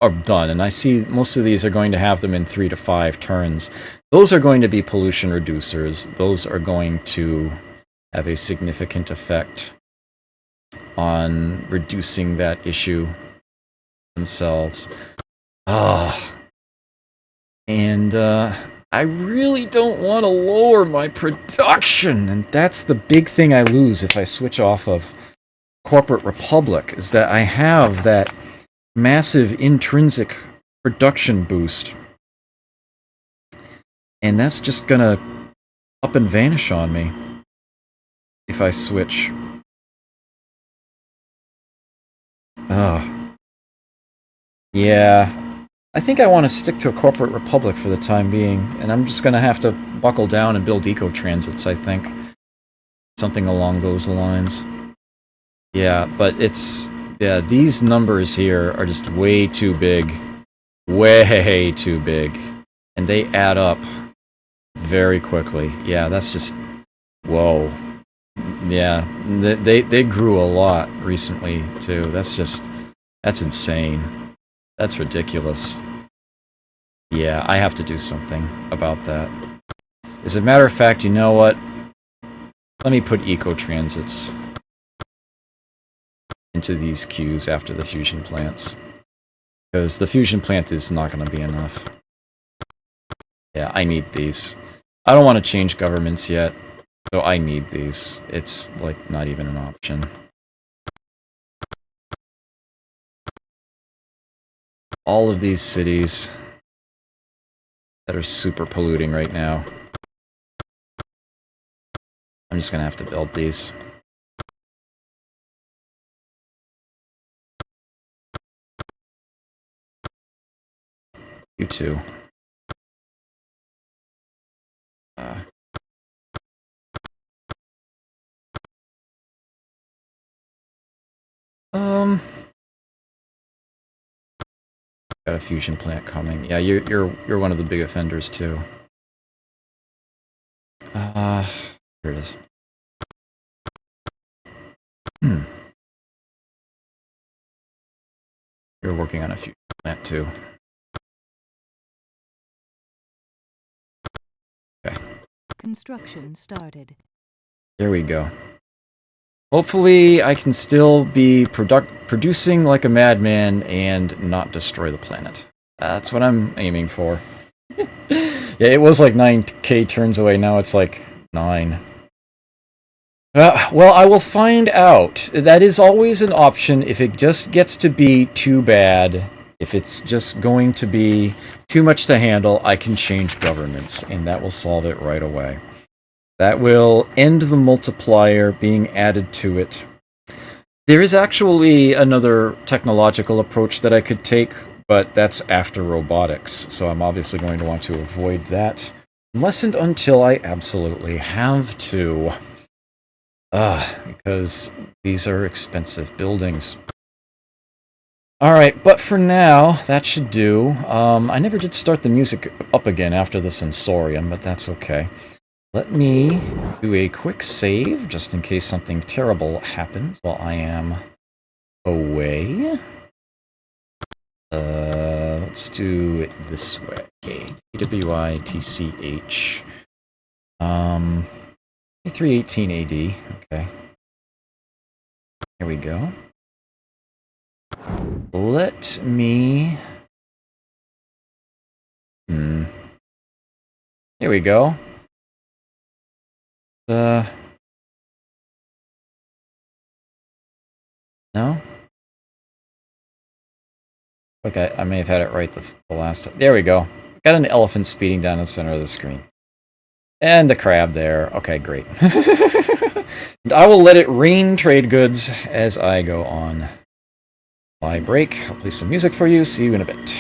are done, and I see most of these are going to have them in 3 to 5 turns, those are going to be pollution reducers. Those are going to have a significant effect on reducing that issue themselves. And I really don't want to lower my production, and that's the big thing I lose if I switch off of corporate republic, is that I have that massive intrinsic production boost, and that's just gonna up and vanish on me if I switch. Yeah. I think I want to stick to a corporate republic for the time being, and I'm just going to have to buckle down and build eco-transits, I think. Something along those lines. Yeah, but these numbers here are just way too big. Way too big. And they add up very quickly. Yeah, that's just... Whoa. Yeah, they grew a lot recently, too. That's insane. That's ridiculous. Yeah, I have to do something about that. As a matter of fact, you know what? Let me put eco-transits into these queues after the fusion plants. Because the fusion plant is not going to be enough. Yeah, I need these. I don't want to change governments yet, so I need these. It's, like, not even an option. All of these cities that are super polluting right now. I'm just gonna have to build these. You too. Got a fusion plant coming. Yeah, you're one of the big offenders too. Here it is. You're working on a fusion plant too. Okay. Construction started. There we go. Hopefully I can still be producing like a madman and not destroy the planet. That's what I'm aiming for. Yeah, it was like 9k turns away, now it's like 9. Well, I will find out. That is always an option if it just gets to be too bad. If it's just going to be too much to handle, I can change governments, and that will solve it right away. That will end the multiplier being added to it. There is actually another technological approach that I could take, but that's after robotics, so I'm obviously going to want to avoid that. Unless and until I absolutely have to. Because these are expensive buildings. Alright, but for now, that should do. I never did start the music up again after the sensorium, but that's okay. Let me do a quick save, just in case something terrible happens while I am away. Let's do it this way. TWITCH. 318 AD. Okay. Here we go. Let me... Here we go. No? Like I may have had it right the last time. There we go. Got an elephant speeding down the center of the screen. And the crab there. Okay, great. And I will let it rain trade goods as I go on. Bye break. I'll play some music for you. See you in a bit.